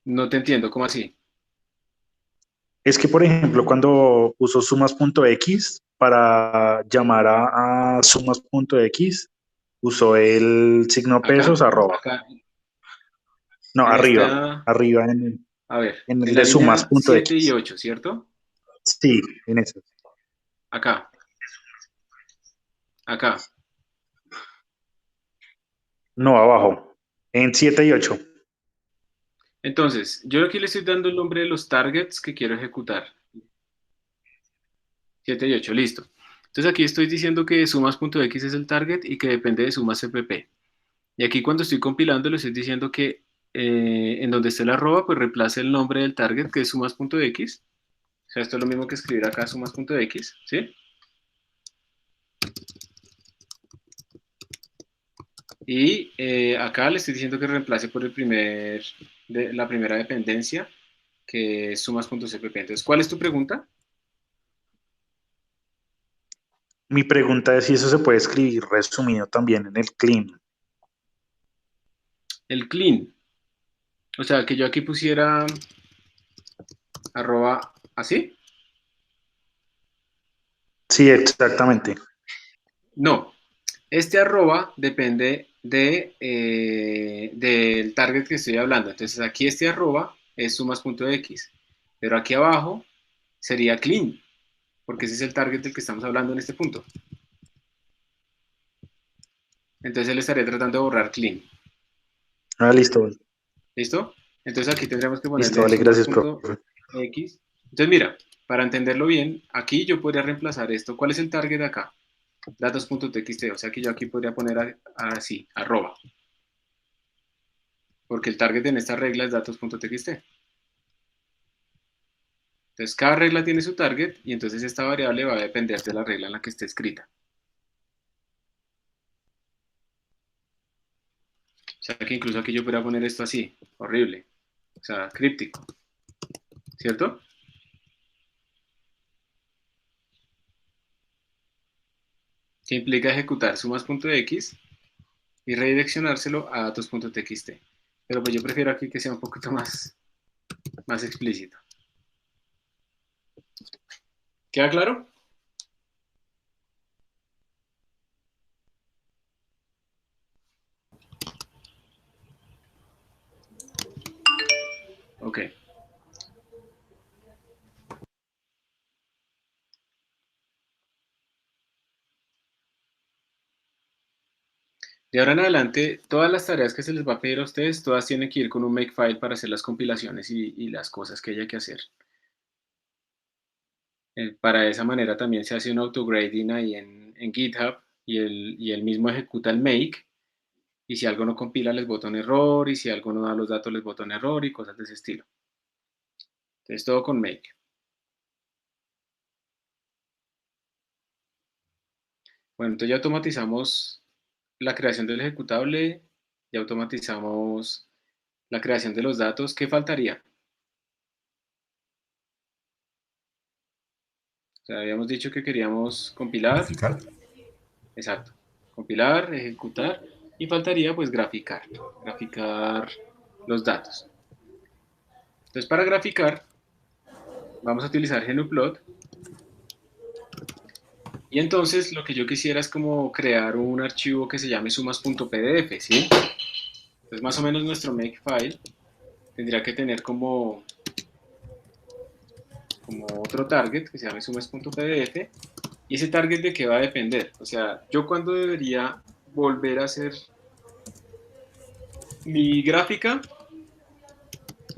no te entiendo, ¿cómo así? Es que, por ejemplo, cuando uso sumas.x para llamar a sumas.x, uso el signo pesos Acá, arroba. acá, No, en arriba, esta, arriba a ver, en el en la de línea 7 y sumas.x. 8, ¿cierto? Sí, en eso. Acá, acá. No, abajo. En 7 y 8. Entonces, yo aquí le estoy dando el nombre de los targets que quiero ejecutar. 7 y 8, listo. Entonces aquí estoy diciendo que sumas.x es el target y que depende de sumas.cpp. Y aquí cuando estoy compilando le estoy diciendo que en donde esté la arroba, pues reemplace el nombre del target que es sumas.x. O sea, esto es lo mismo que escribir acá sumas.x, ¿sí? Y acá le estoy diciendo que reemplace por la primera dependencia, que es sumas.cpp. Entonces, ¿cuál es tu pregunta? Mi pregunta es si eso se puede escribir resumido también en el clean. El clean. O sea, que yo aquí pusiera arroba así. Sí, exactamente. No, este arroba depende del target que estoy hablando. Entonces aquí este arroba es sumas.x, pero aquí abajo sería clean, porque ese es el target del que estamos hablando en este punto. Entonces le estaré tratando de borrar clean. Ah, listo. ¿Listo? Entonces aquí tendremos que Listo, ponerle vale, gracias, profe. sumas.x. Entonces mira, para entenderlo bien, aquí yo podría reemplazar esto. ¿Cuál es el target acá? Datos.txt, o sea que yo aquí podría poner así, arroba, porque el target en esta regla es datos.txt. Entonces cada regla tiene su target y entonces esta variable va a depender de la regla en la que esté escrita. O sea que incluso aquí yo podría poner esto así, horrible, o sea, críptico, ¿cierto? Que implica ejecutar sumas.x y redireccionárselo a datos.txt. Pero pues yo prefiero aquí que sea un poquito más explícito. ¿Queda claro? Ok. De ahora en adelante, todas las tareas que se les va a pedir a ustedes, todas tienen que ir con un makefile para hacer las compilaciones y las cosas que haya que hacer. Para esa manera también se hace un autograding ahí en GitHub y él mismo ejecuta el make. Y si algo no compila les bota un error, y si algo no da los datos les bota un error y cosas de ese estilo. Entonces todo con make. Bueno, entonces ya automatizamos la creación del ejecutable, ya automatizamos la creación de los datos. ¿Qué faltaría? O sea, habíamos dicho que queríamos compilar. Graficar. Exacto. Compilar, ejecutar. Y faltaría pues graficar los datos. Entonces para graficar vamos a utilizar GnuPlot. Y entonces lo que yo quisiera es como crear un archivo que se llame sumas.pdf, ¿sí? Entonces más o menos nuestro makefile tendría que tener como otro target que se llame sumas.pdf. ¿Y ese target de qué va a depender? O sea, yo cuando debería volver a hacer mi gráfica,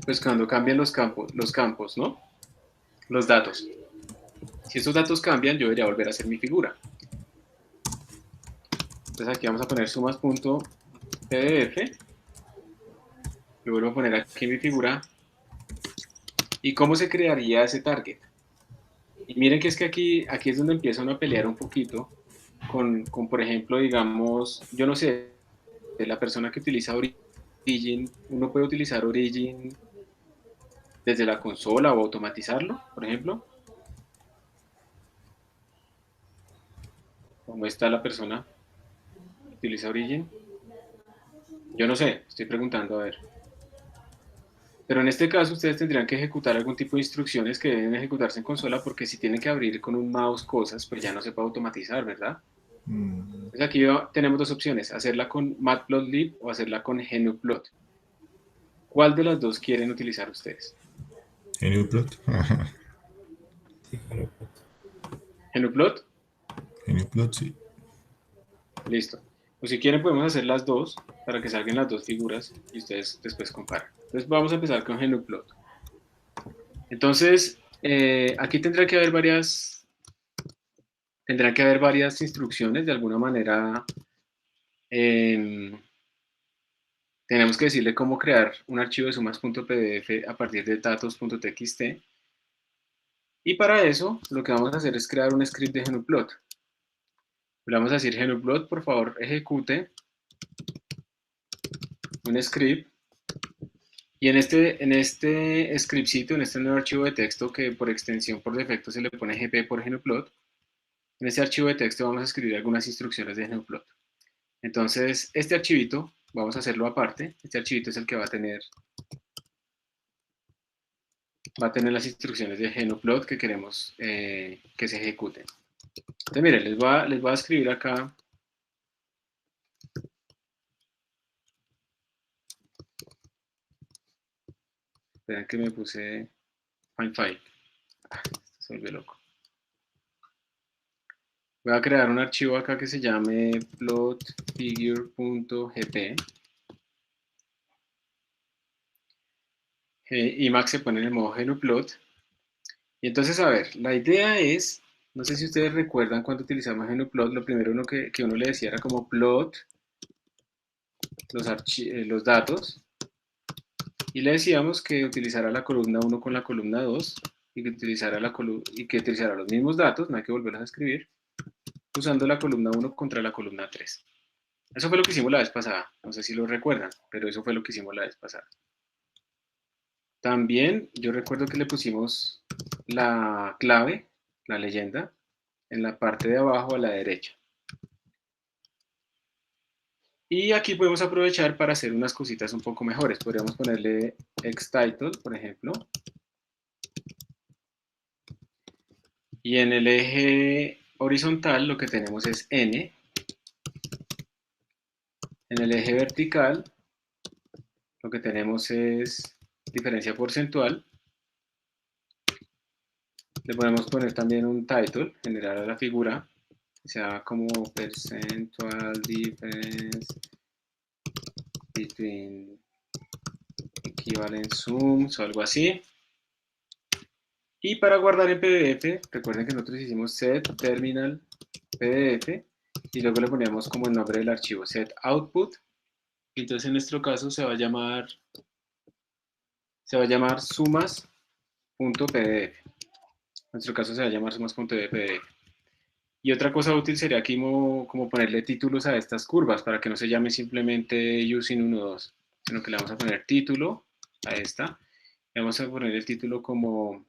pues cuando cambian los campos, ¿no? Los datos. Si estos datos cambian, yo debería volver a hacer mi figura. Entonces aquí vamos a poner sumas.pdf. Yo vuelvo a poner aquí mi figura. ¿Y cómo se crearía ese target? Y miren que es que aquí es donde empiezan a pelear un poquito con, por ejemplo, digamos, yo no sé, la persona que utiliza Origin, uno puede utilizar Origin desde la consola o automatizarlo, por ejemplo. ¿Cómo está la persona que utiliza Origin? Yo no sé, estoy preguntando a ver. Pero en este caso ustedes tendrían que ejecutar algún tipo de instrucciones que deben ejecutarse en consola porque si tienen que abrir con un mouse cosas, pues ya no se puede automatizar, ¿verdad? Entonces aquí tenemos dos opciones, hacerla con Matplotlib o hacerla con GnuPlot. ¿Cuál de las dos quieren utilizar ustedes? GnuPlot. Sí, GnuPlot. ¿GnuPlot? GnuPlot, sí. Listo. O si quieren podemos hacer las dos para que salgan las dos figuras y ustedes después comparan. Entonces vamos a empezar con GnuPlot. Entonces, aquí tendrán que haber varias instrucciones. De alguna manera, tenemos que decirle cómo crear un archivo de sumas.pdf a partir de datos.txt. Y para eso, lo que vamos a hacer es crear un script de GnuPlot. Le vamos a decir GnuPlot, por favor, ejecute un script. Y en este scriptcito, en este nuevo archivo de texto que por extensión, por defecto, se le pone gp por GnuPlot, en este archivo de texto vamos a escribir algunas instrucciones de GnuPlot. Entonces, este archivito, vamos a hacerlo aparte. Este archivito es el que va a tener va a tener las instrucciones de GnuPlot que queremos que se ejecuten. Entonces, miren, les voy a escribir acá. Esperen que me puse find file. Se volvió loco. Voy a crear un archivo acá que se llame plotfigure.gp. Emacs se pone en el modo GnuPlot. Y entonces, a ver, la idea es, no sé si ustedes recuerdan cuando utilizamos GnuPlot, lo primero que uno le decía era como plot los datos, y le decíamos que utilizara la columna 1 con la columna 2 y que utilizara los mismos datos, no hay que volverlos a escribir, usando la columna 1 contra la columna 3. Eso fue lo que hicimos la vez pasada, no sé si lo recuerdan, pero eso fue lo que hicimos la vez pasada. También yo recuerdo que le pusimos la clave, la leyenda, en la parte de abajo a la derecha. Y aquí podemos aprovechar para hacer unas cositas un poco mejores. Podríamos ponerle xtitle, por ejemplo. Y en el eje horizontal lo que tenemos es n. En el eje vertical lo que tenemos es diferencia porcentual. Le podemos poner también un title, general a la figura, que sea como percentual difference between equivalent sums o algo así. Y para guardar en PDF, recuerden que nosotros hicimos set terminal PDF y luego le poníamos como el nombre del archivo set output. Entonces en nuestro caso se va a llamar sumas.pdf. En nuestro caso se va a llamar sumas.pdf. Y otra cosa útil sería aquí como ponerle títulos a estas curvas para que no se llame simplemente using 1, 2, sino que le vamos a poner título a esta. Le vamos a poner el título como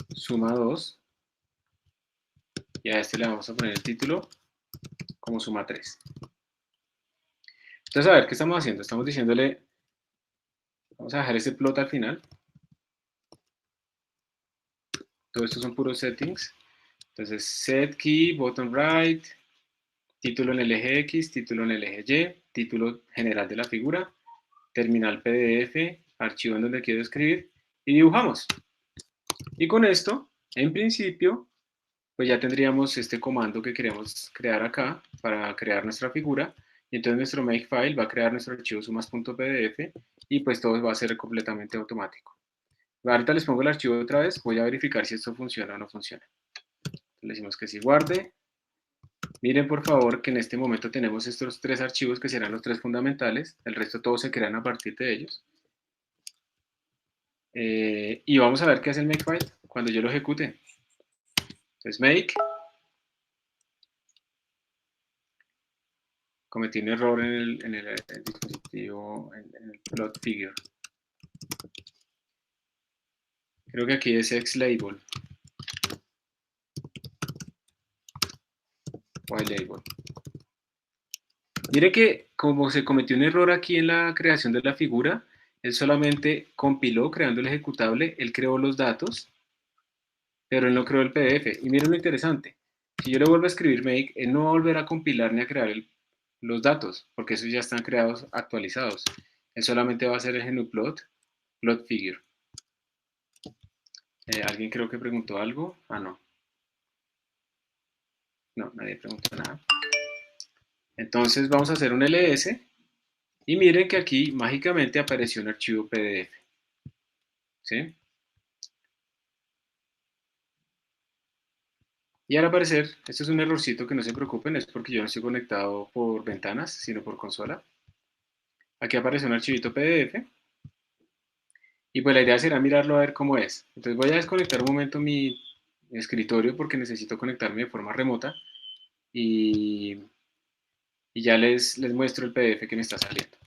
suma 2 y a este le vamos a poner el título como suma 3. Entonces, a ver, ¿qué estamos haciendo? Estamos diciéndole, vamos a dejar ese plot al final. Todo esto son puros settings. Entonces, set key, bottom right, título en el eje X, título en el eje Y, título general de la figura, terminal PDF, archivo en donde quiero escribir y dibujamos. Y con esto, en principio, pues ya tendríamos este comando que queremos crear acá para crear nuestra figura. Y entonces nuestro makefile va a crear nuestro archivo sumas.pdf y pues todo va a ser completamente automático. Ahorita les pongo el archivo otra vez, voy a verificar si esto funciona o no funciona. Le decimos que sí guarde. Miren por favor que en este momento tenemos estos tres archivos que serán los tres fundamentales, el resto todos se crean a partir de ellos. Y vamos a ver qué hace el makefile cuando yo lo ejecute. Entonces make, cometí un error en el dispositivo, en el plot figure. Creo que aquí es xlabel. Ylabel. Mire que como se cometió un error aquí en la creación de la figura, él solamente compiló creando el ejecutable, él creó los datos, pero él no creó el PDF. Y miren lo interesante, si yo le vuelvo a escribir make, él no va a volver a compilar ni a crear los datos, porque esos ya están creados, actualizados. Él solamente va a hacer el GnuPlot, plot figure. ¿Alguien creo que preguntó algo? Ah, no. No, nadie preguntó nada. Entonces vamos a hacer un ls y miren que aquí mágicamente apareció un archivo PDF. ¿Sí? Y al parecer, esto es un errorcito que no se preocupen, es porque yo no estoy conectado por ventanas, sino por consola. Aquí aparece un archivito PDF. Y pues la idea será mirarlo a ver cómo es. Entonces voy a desconectar un momento mi escritorio porque necesito conectarme de forma remota. Y, y ya les muestro el PDF que me está saliendo.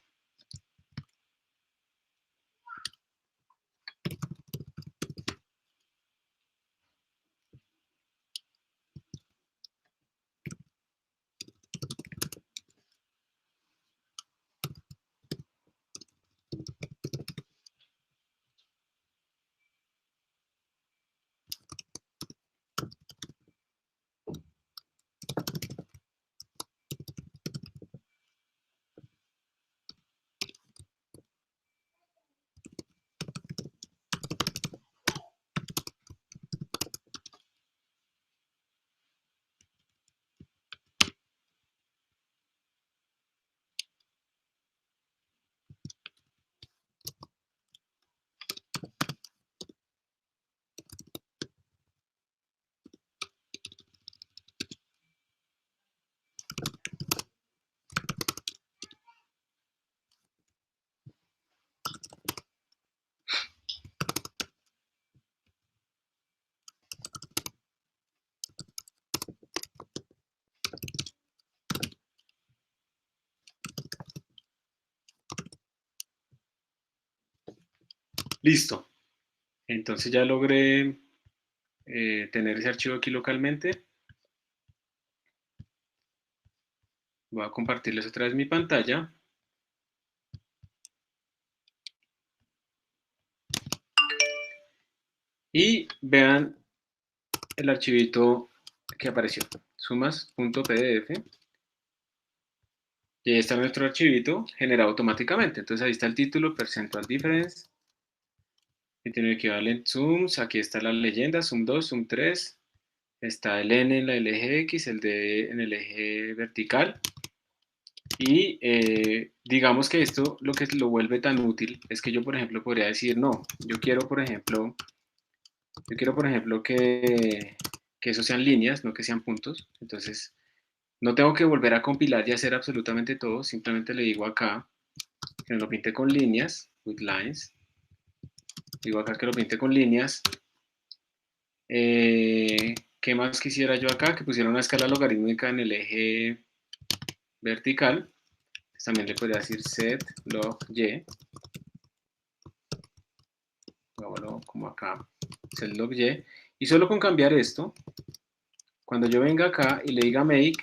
Listo. Entonces ya logré tener ese archivo aquí localmente. Voy a compartirles otra vez mi pantalla. Y vean el archivito que apareció, sumas.pdf. Y ahí está nuestro archivito generado automáticamente. Entonces ahí está el título, percentual difference. Y tiene equivalent sums. Aquí está la leyenda, sum 2, sum 3. Está el n en el eje X, el d en el eje vertical. Y digamos que esto lo que lo vuelve tan útil es que yo, por ejemplo, podría decir, no, yo quiero, por ejemplo, que eso sean líneas, no que sean puntos. Entonces, no tengo que volver a compilar y hacer absolutamente todo. Simplemente le digo acá que me lo pinte con líneas, with lines. Digo acá que lo pinte con líneas. ¿Qué más quisiera yo acá? Que pusiera una escala logarítmica en el eje vertical. Pues también le podría decir set log y. Hagámoslo como acá, set log y. Y solo con cambiar esto, cuando yo venga acá y le diga make,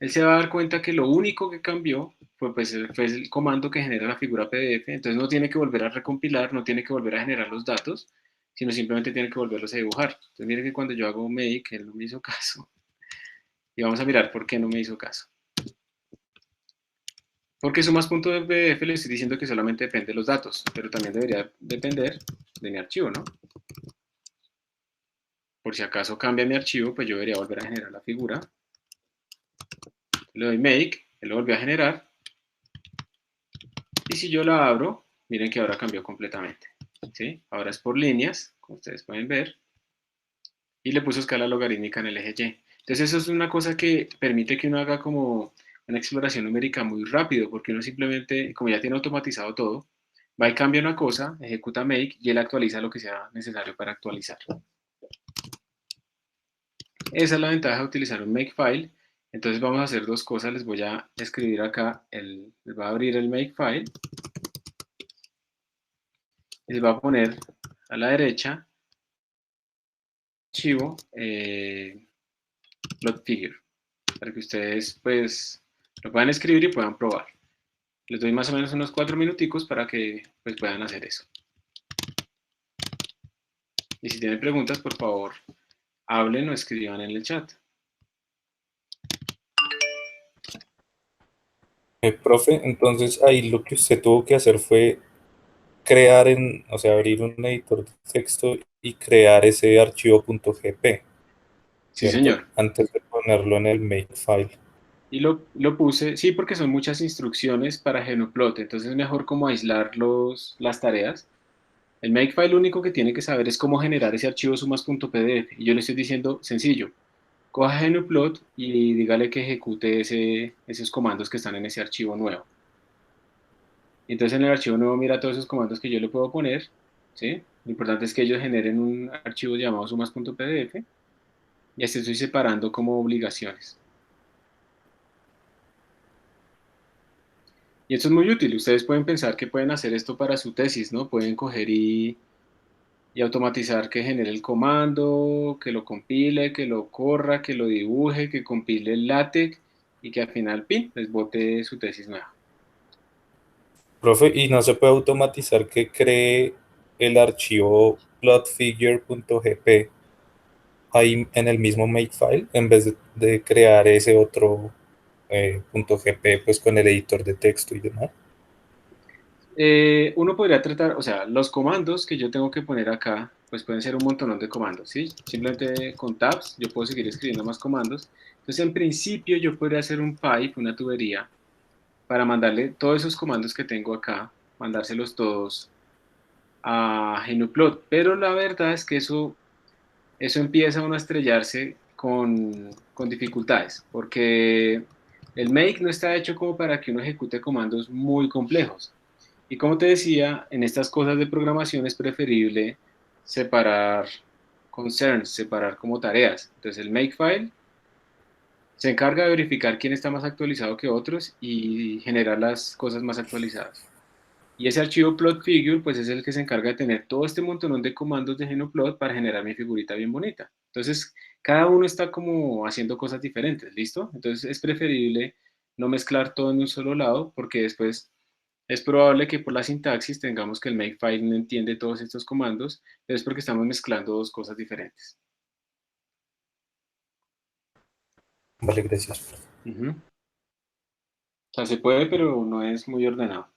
él se va a dar cuenta que lo único que cambió fue el comando que genera la figura PDF. Entonces no tiene que volver a recompilar, no tiene que volver a generar los datos, sino simplemente tiene que volverlos a dibujar. Entonces miren que cuando yo hago make, él no me hizo caso. Y vamos a mirar por qué no me hizo caso. Porque sumas.pdf le estoy diciendo que solamente depende de los datos, pero también debería depender de mi archivo, ¿no? Por si acaso cambia mi archivo, pues yo debería volver a generar la figura. Le doy make, él lo volvió a generar. Y si yo la abro, miren que ahora cambió completamente. ¿Sí? Ahora es por líneas, como ustedes pueden ver. Y le puso escala logarítmica en el eje Y. Entonces eso es una cosa que permite que uno haga como una exploración numérica muy rápido, porque uno simplemente, como ya tiene automatizado todo, va y cambia una cosa, ejecuta make y él actualiza lo que sea necesario para actualizar. Esa es la ventaja de utilizar un makefile. Entonces vamos a hacer dos cosas. Les voy a escribir acá, les voy a abrir el makefile y les voy a poner a la derecha archivo plot figure para que ustedes pues lo puedan escribir y puedan probar. Les doy más o menos unos 4 minuticos para que pues puedan hacer eso. Y si tienen preguntas, por favor, hablen o escriban en el chat. Profe, entonces ahí lo que usted tuvo que hacer fue crear o sea, abrir un editor de texto y crear ese archivo .gp, Sí, ¿cierto? señor. Antes de ponerlo en el makefile. Y lo puse, sí, porque son muchas instrucciones para Genoplot, entonces es mejor como aislar las tareas. El makefile lo único que tiene que saber es cómo generar ese archivo sumas.pdf. Y yo le estoy diciendo, sencillo, coja Genoplot y dígale que ejecute esos comandos que están en ese archivo nuevo. Entonces en el archivo nuevo mira todos esos comandos que yo le puedo poner, ¿sí? Lo importante es que ellos generen un archivo llamado sumas.pdf y así estoy separando como obligaciones. Y esto es muy útil. Ustedes pueden pensar que pueden hacer esto para su tesis, ¿no? Pueden coger y automatizar que genere el comando, que lo compile, que lo corra, que lo dibuje, que compile el LaTeX y que al final, ¡pin!, les bote su tesis nueva. Profe, ¿y no se puede automatizar que cree el archivo plotfigure.gp ahí en el mismo makefile en vez de crear ese otro .gp pues con el editor de texto y demás? Uno podría tratar, o sea, los comandos que yo tengo que poner acá, pues pueden ser un montón de comandos, ¿sí? Simplemente con tabs yo puedo seguir escribiendo más comandos. Entonces, en principio, yo podría hacer un pipe, una tubería, para mandarle todos esos comandos que tengo acá, mandárselos todos a Genoplot. Pero la verdad es que eso empieza uno a estrellarse con dificultades, porque el make no está hecho como para que uno ejecute comandos muy complejos. Y como te decía, en estas cosas de programación es preferible separar concerns, separar como tareas. Entonces el makefile se encarga de verificar quién está más actualizado que otros y generar las cosas más actualizadas. Y ese archivo plot figure, pues es el que se encarga de tener todo este montón de comandos de Genoplot para generar mi figurita bien bonita. Entonces, cada uno está como haciendo cosas diferentes, ¿listo? Entonces, es preferible no mezclar todo en un solo lado, porque después es probable que por la sintaxis tengamos que el makefile no entiende todos estos comandos, pero es porque estamos mezclando dos cosas diferentes. Vale, gracias. Ujú. O sea, se puede, pero no es muy ordenado.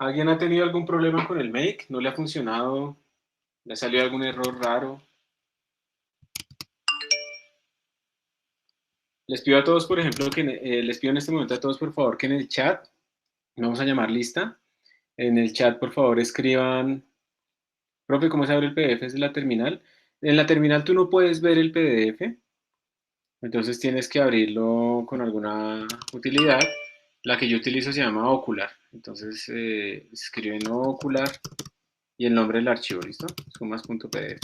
¿Alguien ha tenido algún problema con el make? ¿No le ha funcionado? ¿Le salió algún error raro? Les pido a todos, por ejemplo, les pido en este momento a todos, por favor, que en el chat, vamos a llamar lista, en el chat, por favor, escriban, profe, ¿cómo se abre el PDF desde la terminal? En la terminal tú no puedes ver el PDF, entonces tienes que abrirlo con alguna utilidad. La que yo utilizo se llama Ocular, entonces escriben Ocular y el nombre del archivo, ¿listo? Sumas.pdf.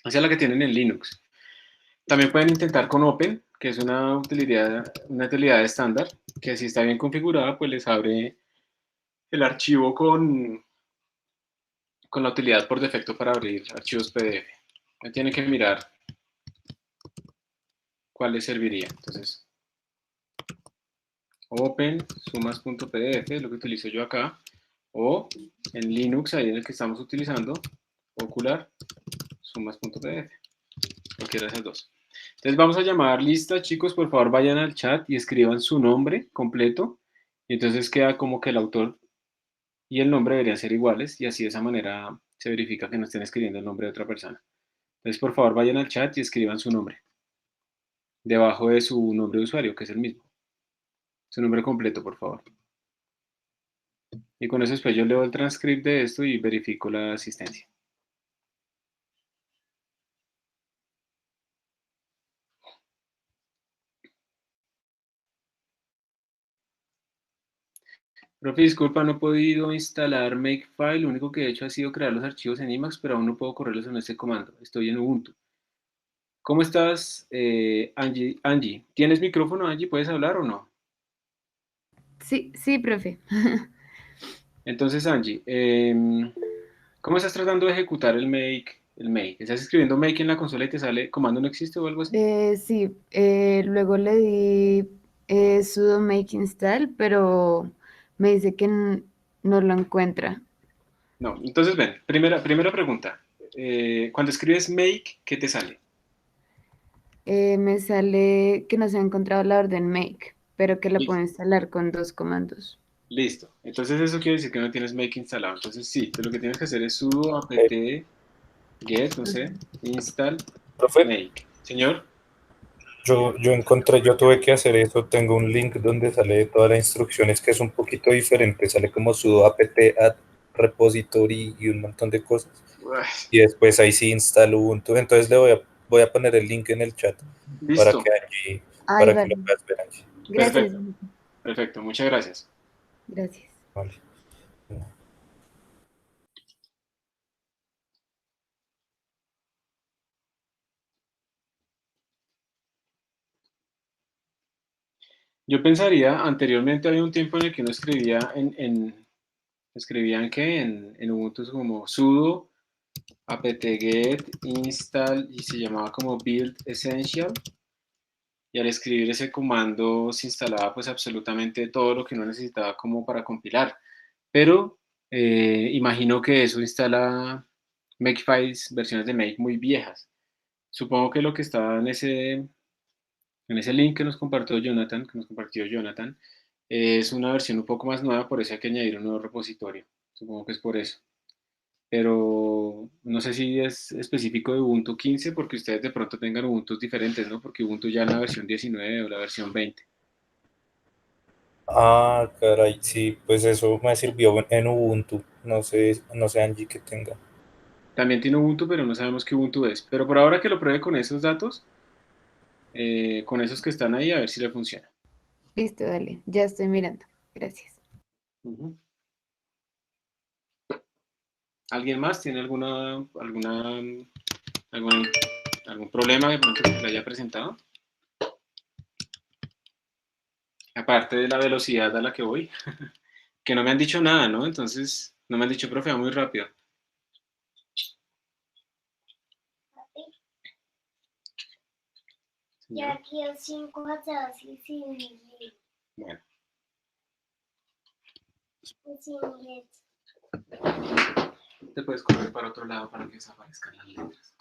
Esa es la que tienen en Linux. También pueden intentar con Open, que es una utilidad estándar, que si está bien configurada, pues les abre el archivo con la utilidad por defecto para abrir archivos PDF. Tienen que mirar cuál les serviría. Entonces, Open, sumas.pdf, es lo que utilizo yo acá, o en Linux, ahí en el que estamos utilizando, Ocular, sumas.pdf, cualquiera de esas dos. Entonces vamos a llamar lista, chicos, por favor vayan al chat y escriban su nombre completo, y entonces queda como que el autor y el nombre deberían ser iguales, y así de esa manera se verifica que no estén escribiendo el nombre de otra persona. Entonces, por favor, vayan al chat y escriban su nombre, debajo de su nombre de usuario, que es el mismo. Su nombre completo, por favor. Y con eso después yo leo el transcript de esto y verifico la asistencia. Profe, disculpa, no he podido instalar Makefile. Lo único que he hecho ha sido crear los archivos en Emacs, pero aún no puedo correrlos en este comando. Estoy en Ubuntu. ¿Cómo estás, Angie? Angie, ¿tienes micrófono, Angie? ¿Puedes hablar o no? Sí, sí, profe. Entonces, Angie, ¿cómo estás tratando de ejecutar el make? ¿Estás escribiendo make en la consola y te sale comando no existe o algo así? Sí, luego le di sudo make install, pero me dice que no lo encuentra. No, entonces ven, primera pregunta. Cuando escribes make, ¿qué te sale? Me sale que no se ha encontrado la orden make, pero que la puedo Listo. instalar con dos comandos. Listo. Entonces eso quiere decir que no tienes make instalado. Entonces sí, entonces lo que tienes que hacer es sudo apt get, no sé, install Profe, make. Señor, yo encontré, yo tuve que hacer eso, tengo un link donde sale todas las instrucciones que es un poquito diferente, sale como sudo apt add repository y un montón de cosas. uf, Y después ahí sí instalo Ubuntu, entonces voy a poner el link en el chat para listo. que Angie, Ay, para que vale. lo puedas ver, Angie. Gracias. Perfecto, perfecto. Muchas gracias. Gracias. Vale. Yo pensaría, anteriormente había un tiempo en el que uno escribía escribían que en Ubuntu es como sudo apt-get install y se llamaba como build essential, y al escribir ese comando se instalaba pues absolutamente todo lo que uno necesitaba como para compilar, pero imagino que eso instala Makefiles, versiones de Make muy viejas. Supongo que lo que está en ese link que nos compartió Jonathan, es una versión un poco más nueva, por eso hay que añadir un nuevo repositorio. Supongo que es por eso. Pero no sé si es específico de Ubuntu 15 porque ustedes de pronto tengan Ubuntu diferentes, ¿no? Porque Ubuntu ya en la versión 19 o la versión 20. Ah, caray, sí, pues eso me sirvió en Ubuntu, no sé Angie que tenga. También tiene Ubuntu, pero no sabemos qué Ubuntu es. Pero por ahora que lo pruebe con esos datos, con esos que están ahí, a ver si le funciona. Listo, dale. Ya estoy mirando. Gracias. Ujú. ¿Alguien más tiene algún problema de pronto que le haya presentado? Aparte de la velocidad a la que voy, que no me han dicho nada, ¿no? Entonces, no me han dicho, profe, va muy rápido. Ya quiero 5 atrás y sin leer. Bueno, Sin leer. te puedes correr para otro lado para que desaparezcan las letras.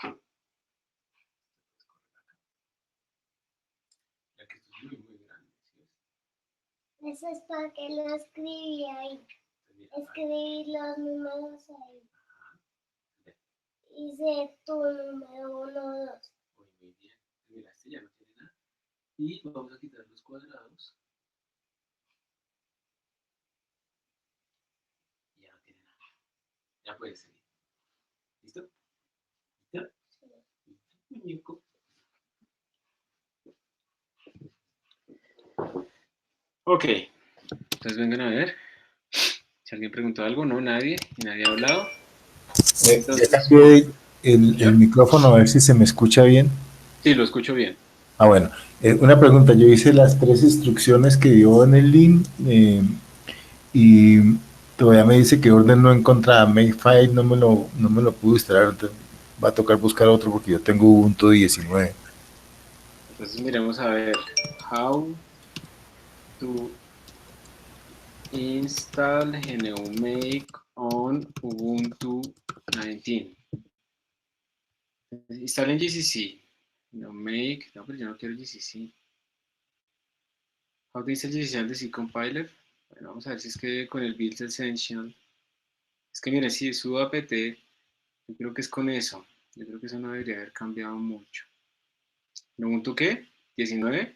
Ya que esto es muy, muy grande. ¿Sí ves? Eso es para que lo escribí ahí. Escribí los números ahí. Hice tu número 1, 2. Muy bien. Mira, este ya no tiene nada. Y vamos a quitar los cuadrados. Y ya no tiene nada. Ya puedes seguir. ¿Listo? ¿Listo? Muñeco. Ok. Entonces vengan a ver. Si alguien preguntó algo, no, nadie. Y nadie ha hablado. Ya cambié el micrófono a ver si se me escucha bien. Sí, lo escucho bien. Ah, bueno. Una pregunta. Yo hice las 3 instrucciones que dio en el link y todavía me dice que orden no encontrada. Makefile no me lo pude instalar. Entonces va a tocar buscar otro porque yo tengo Ubuntu 19. Entonces miremos a ver. How to install GNU-Make on Ubuntu 19. Instalen GCC. GNU-Make. No, pero yo no quiero GCC. How to install GCC on the C compiler. Bueno, vamos a ver si es que con el build essential. Es que miren, si sudo apt, yo creo que es con eso. Yo creo que eso no debería haber cambiado mucho. ¿Ubuntu qué? ¿19?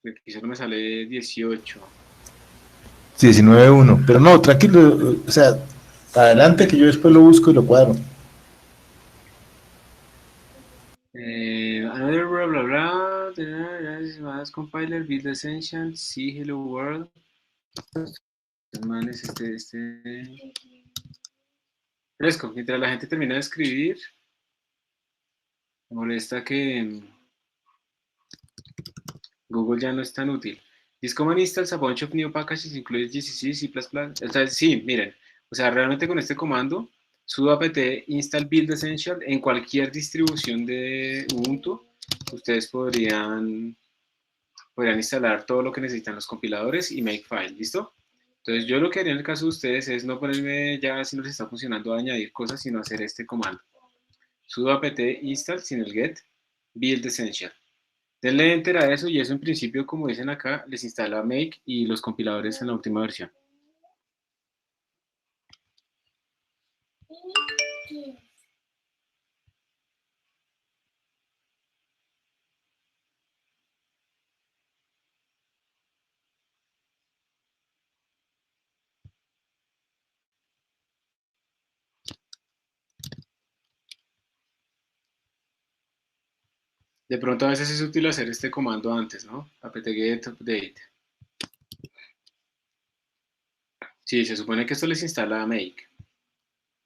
Aquí solo me sale 18. 19.1. Pero no, tranquilo. O sea, adelante que yo después lo busco y lo cuadro. Another blah blah blah. Más compiler, build essential, sí, hello world. Man, es fresco. Mientras la gente termina de escribir, me molesta que Google ya no es tan útil. This command installs a bunch of new packages, includes GCC, C++. O sea, sí, miren. O sea, realmente con este comando, sudo apt install build essential en cualquier distribución de Ubuntu, ustedes podrían instalar todo lo que necesitan los compiladores y Makefile, ¿listo? Entonces yo lo que haría en el caso de ustedes es no ponerme ya si no les está funcionando a añadir cosas, sino hacer este comando. Sudo apt install sin el get build essential. Denle enter a eso y eso en principio, como dicen acá, les instala Make y los compiladores en la última versión. De pronto a veces es útil hacer este comando antes, ¿no? apt-get update. Sí, se supone que esto les instala Make.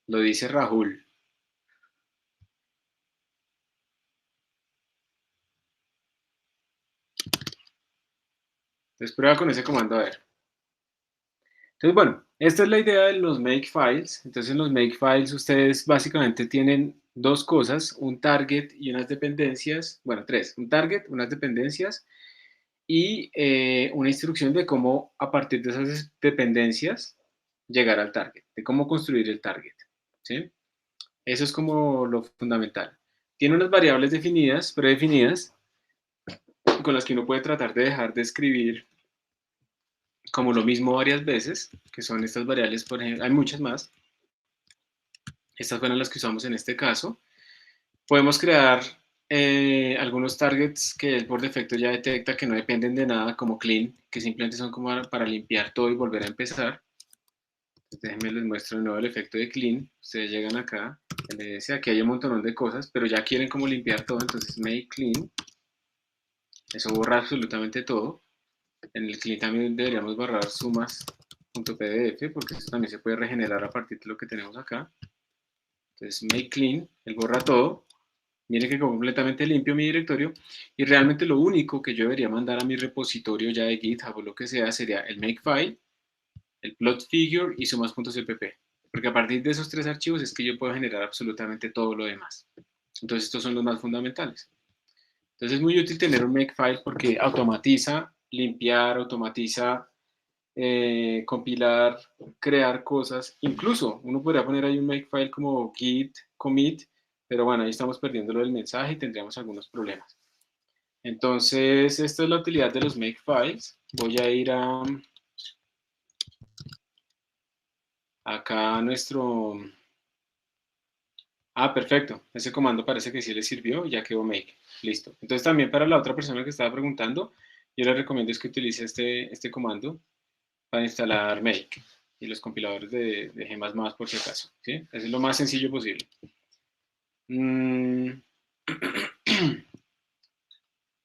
Lo dice Rahul. Entonces prueba con ese comando a ver. Entonces, bueno, esta es la idea de los Makefiles. Entonces, en los Makefiles ustedes básicamente tienen dos cosas, un target y unas dependencias. Bueno, tres. Un target, unas dependencias y una instrucción de cómo a partir de esas dependencias llegar al target, de cómo construir el target. ¿Sí? Eso es como lo fundamental. Tiene unas variables definidas, predefinidas, con las que uno puede tratar de dejar de escribir como lo mismo varias veces, que son estas variables, por ejemplo, hay muchas más. Estas fueron las que usamos en este caso. Podemos crear algunos targets que él por defecto ya detecta que no dependen de nada, como clean, que simplemente son como para limpiar todo y volver a empezar. Entonces, déjenme les muestro de nuevo el efecto de clean. Ustedes llegan acá, LS, aquí hay un montón de cosas, pero ya quieren como limpiar todo, entonces make clean. Eso borra absolutamente todo. En el clean también deberíamos borrar sumas.pdf, porque eso también se puede regenerar a partir de lo que tenemos acá. Entonces make clean, él borra todo. Miren que quedó completamente limpio mi directorio, y realmente lo único que yo debería mandar a mi repositorio ya de GitHub o lo que sea sería el makefile, el plot figure y sumas.cpp, porque a partir de esos tres archivos es que yo puedo generar absolutamente todo lo demás. Entonces estos son los más fundamentales. Entonces es muy útil tener un makefile porque automatiza limpiar, automatiza compilar, crear cosas. Incluso uno podría poner ahí un makefile como git commit, pero bueno, ahí estamos perdiendo lo del mensaje y tendríamos algunos problemas. Entonces, esta es la utilidad de los makefiles. Voy a ir acá a nuestro... Ah, perfecto. Ese comando parece que sí le sirvió, ya quedó make. Listo. Entonces, también para la otra persona que estaba preguntando, yo le recomiendo es que utilice este comando para instalar make y los compiladores de G++ por si acaso, ¿sí? Eso es lo más sencillo posible.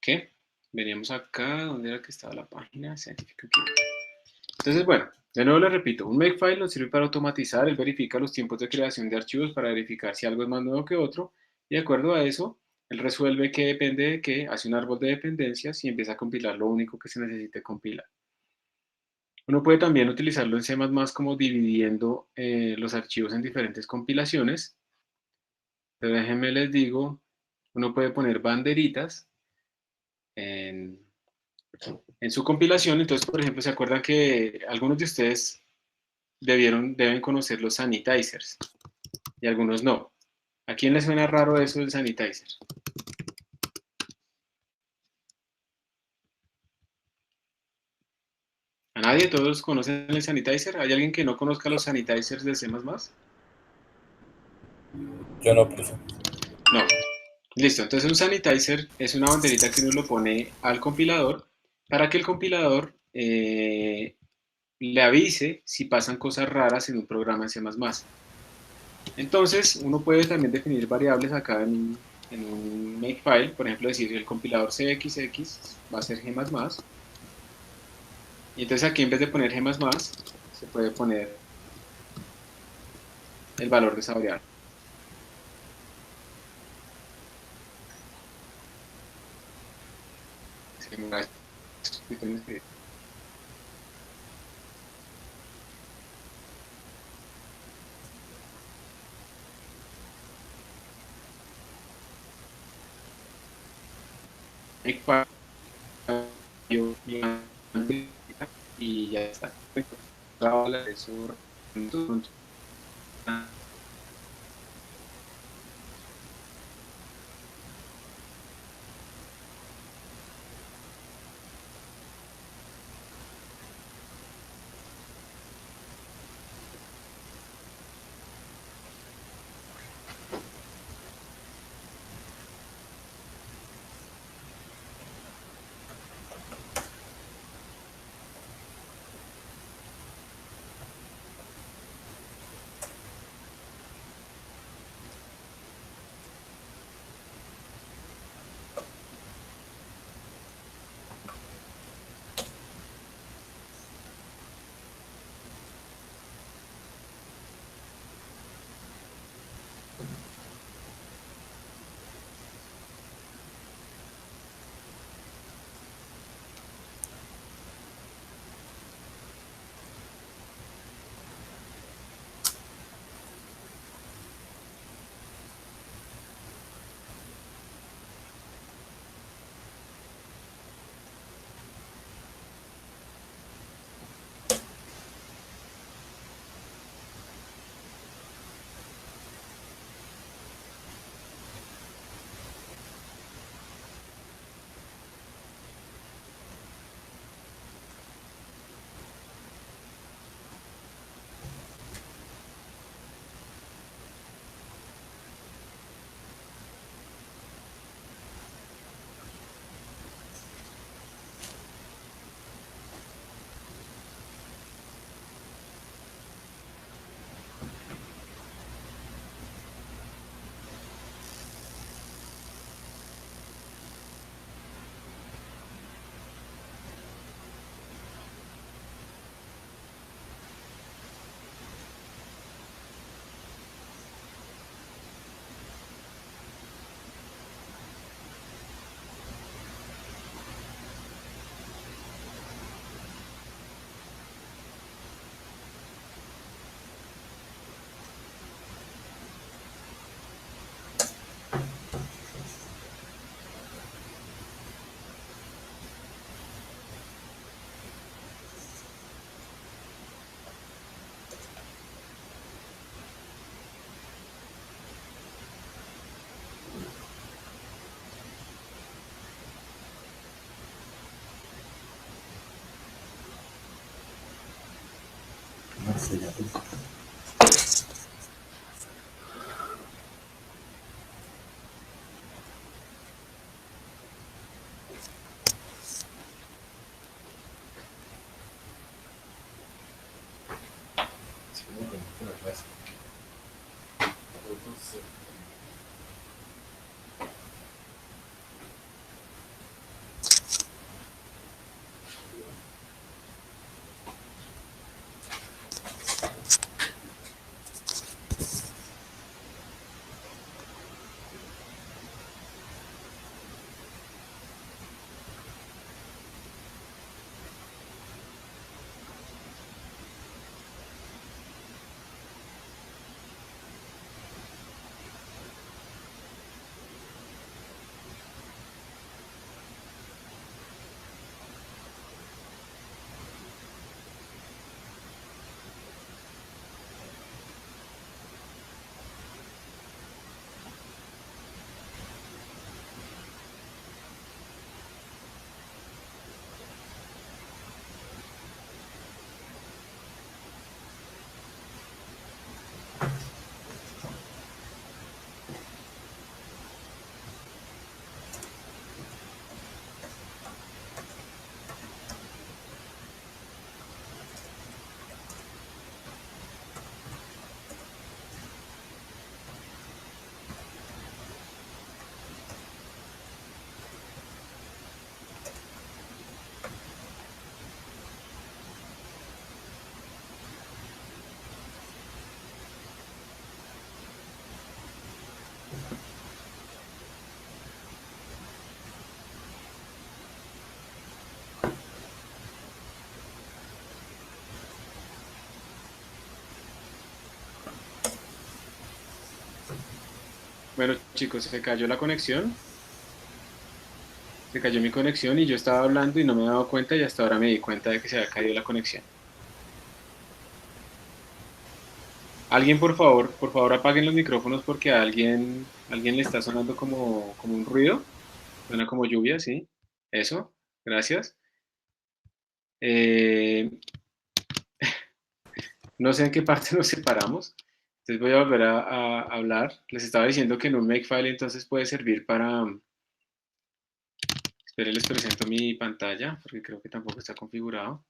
¿Qué? Veníamos acá, ¿dónde era que estaba la página? Entonces, bueno, de nuevo le repito, un makefile nos sirve para automatizar, él verifica los tiempos de creación de archivos para verificar si algo es más nuevo que otro, y de acuerdo a eso, él resuelve qué depende de qué, hace un árbol de dependencias y empieza a compilar lo único que se necesite compilar. Uno puede también utilizarlo en C++ como dividiendo los archivos en diferentes compilaciones. Pero déjenme les digo, uno puede poner banderitas en, en su compilación. Entonces, por ejemplo, ¿se acuerdan que algunos de ustedes deben conocer los sanitizers y algunos no? ¿A quién le suena raro eso del sanitizer? ¿A nadie? ¿Todos conocen el sanitizer? ¿Hay alguien que no conozca los sanitizers de C++? Yo no, profe. No. Listo, entonces un sanitizer es una banderita que uno lo pone al compilador para que el compilador le avise si pasan cosas raras en un programa en C++. Entonces uno puede también definir variables acá en un makefile, por ejemplo decir el compilador cxx va a ser G++, y entonces aquí en vez de poner G++, se puede poner el valor de esa variable. Makefile y ya está. Eso Bueno, chicos, se cayó la conexión. Se cayó mi conexión y yo estaba hablando y no me he dado cuenta y hasta ahora me di cuenta de que se había caído la conexión. Alguien, por favor apaguen los micrófonos porque a alguien le está sonando como un ruido. Suena como lluvia, ¿sí? Eso, gracias. Eh, no sé en qué parte nos separamos. Entonces voy a volver a hablar. Les estaba diciendo que en un Makefile entonces puede servir para... Esperen, les presento mi pantalla porque creo que tampoco está configurado.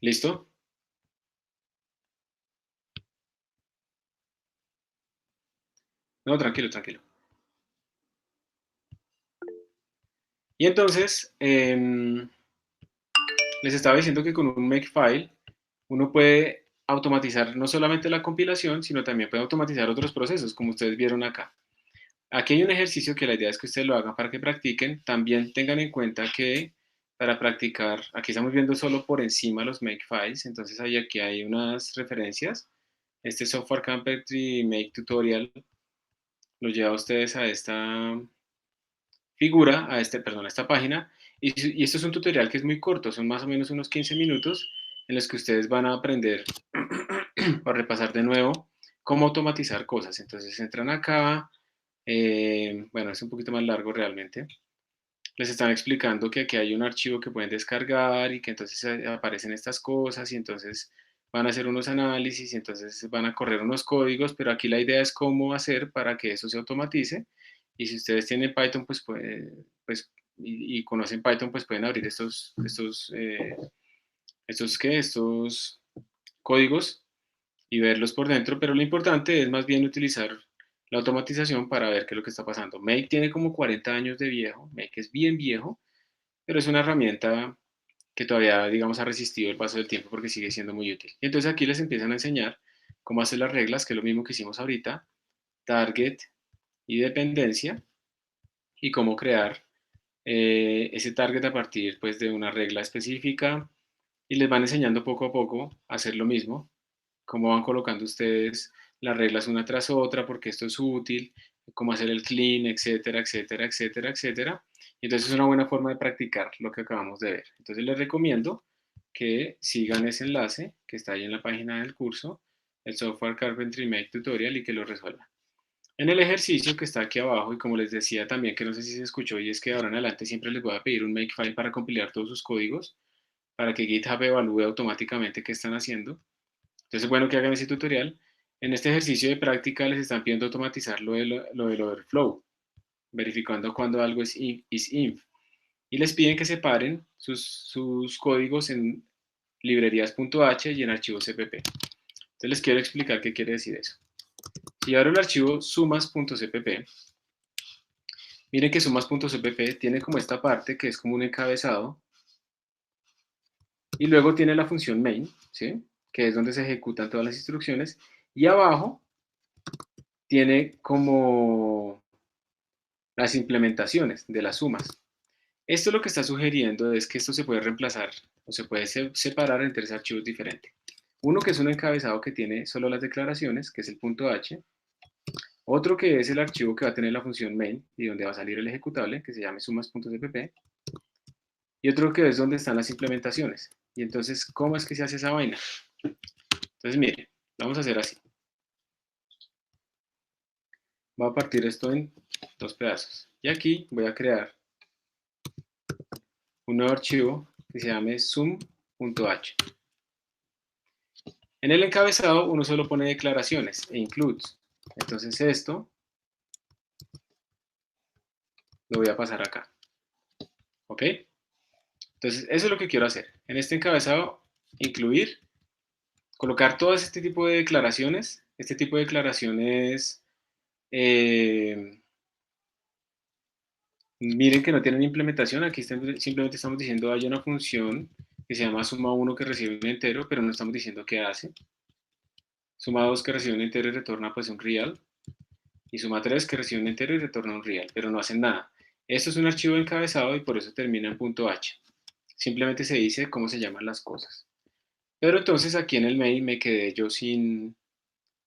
¿Listo? No, tranquilo, tranquilo. Y entonces, les estaba diciendo que con un Makefile uno puede automatizar no solamente la compilación, sino también puede automatizar otros procesos, como ustedes vieron acá. Aquí hay un ejercicio que la idea es que ustedes lo hagan para que practiquen. También tengan en cuenta que para practicar, aquí estamos viendo solo por encima los Makefiles, entonces aquí hay unas referencias. Este Software Carpentry Make Tutorial lo lleva a ustedes a esta figura, perdón, a esta página, y esto es un tutorial que es muy corto, son más o menos unos 15 minutos en los que ustedes van a aprender o a repasar de nuevo cómo automatizar cosas. Entonces entran acá, bueno, es un poquito más largo realmente. Les están explicando que aquí hay un archivo que pueden descargar y que entonces aparecen estas cosas y entonces van a hacer unos análisis y entonces van a correr unos códigos, pero aquí la idea es cómo hacer para que eso se automatice. Y si ustedes tienen Python, y conocen Python, pues pueden abrir estos códigos y verlos por dentro, pero lo importante es más bien utilizar la automatización para ver qué es lo que está pasando. Make tiene como 40 años de viejo, Make es bien viejo, pero es una herramienta que todavía, digamos, ha resistido el paso del tiempo porque sigue siendo muy útil. Y entonces aquí les empiezan a enseñar cómo hacer las reglas, que es lo mismo que hicimos ahorita, target y dependencia, y cómo crear ese target a partir pues, de una regla específica, y les van enseñando poco a poco a hacer lo mismo, cómo van colocando ustedes las reglas una tras otra, porque esto es útil, cómo hacer el clean, etcétera, etcétera, etcétera, etcétera. Y entonces es una buena forma de practicar lo que acabamos de ver. Entonces les recomiendo que sigan ese enlace que está ahí en la página del curso, el Software Carpentry Make Tutorial, y que lo resuelvan. En el ejercicio que está aquí abajo, y como les decía también, que no sé si se escuchó, y es que ahora en adelante siempre les voy a pedir un makefile para compilar todos sus códigos, para que GitHub evalúe automáticamente qué están haciendo. Entonces es bueno que hagan ese tutorial. En este ejercicio de práctica les están pidiendo automatizar lo del overflow, verificando cuando algo es inf. Y les piden que separen sus códigos en librerías.h y en archivos cpp. Entonces les quiero explicar qué quiere decir eso. Si abro el archivo sumas.cpp, miren que sumas.cpp tiene como esta parte que es como un encabezado, y luego tiene la función main, ¿sí? Que es donde se ejecutan todas las instrucciones, y abajo tiene como las implementaciones de las sumas. Esto lo que está sugiriendo es que esto se puede reemplazar o se puede separar en 3 archivos diferentes. Uno que es un encabezado que tiene solo las declaraciones, que es el .h. Otro que es el archivo que va a tener la función main y donde va a salir el ejecutable, que se llame sumas.cpp. Y otro que es donde están las implementaciones. Y entonces, ¿cómo es que se hace esa vaina? Entonces, miren, vamos a hacer así. Voy a partir esto en 2 pedazos. Y aquí voy a crear un nuevo archivo que se llame sum.h. En el encabezado uno solo pone declaraciones e includes. Entonces esto lo voy a pasar acá. ¿Ok? Entonces eso es lo que quiero hacer. En este encabezado, incluir, colocar todo este tipo de declaraciones. Este tipo de declaraciones, miren que no tienen implementación. Aquí simplemente estamos diciendo hay una función que se llama suma1 que recibe un entero, pero no estamos diciendo qué hace. Suma2 que recibe un entero y retorna pues un real. Y suma3 que recibe un entero y retorna un real, pero no hacen nada. Esto es un archivo encabezado y por eso termina en .h. Simplemente se dice cómo se llaman las cosas. Pero entonces aquí en el main me quedé yo sin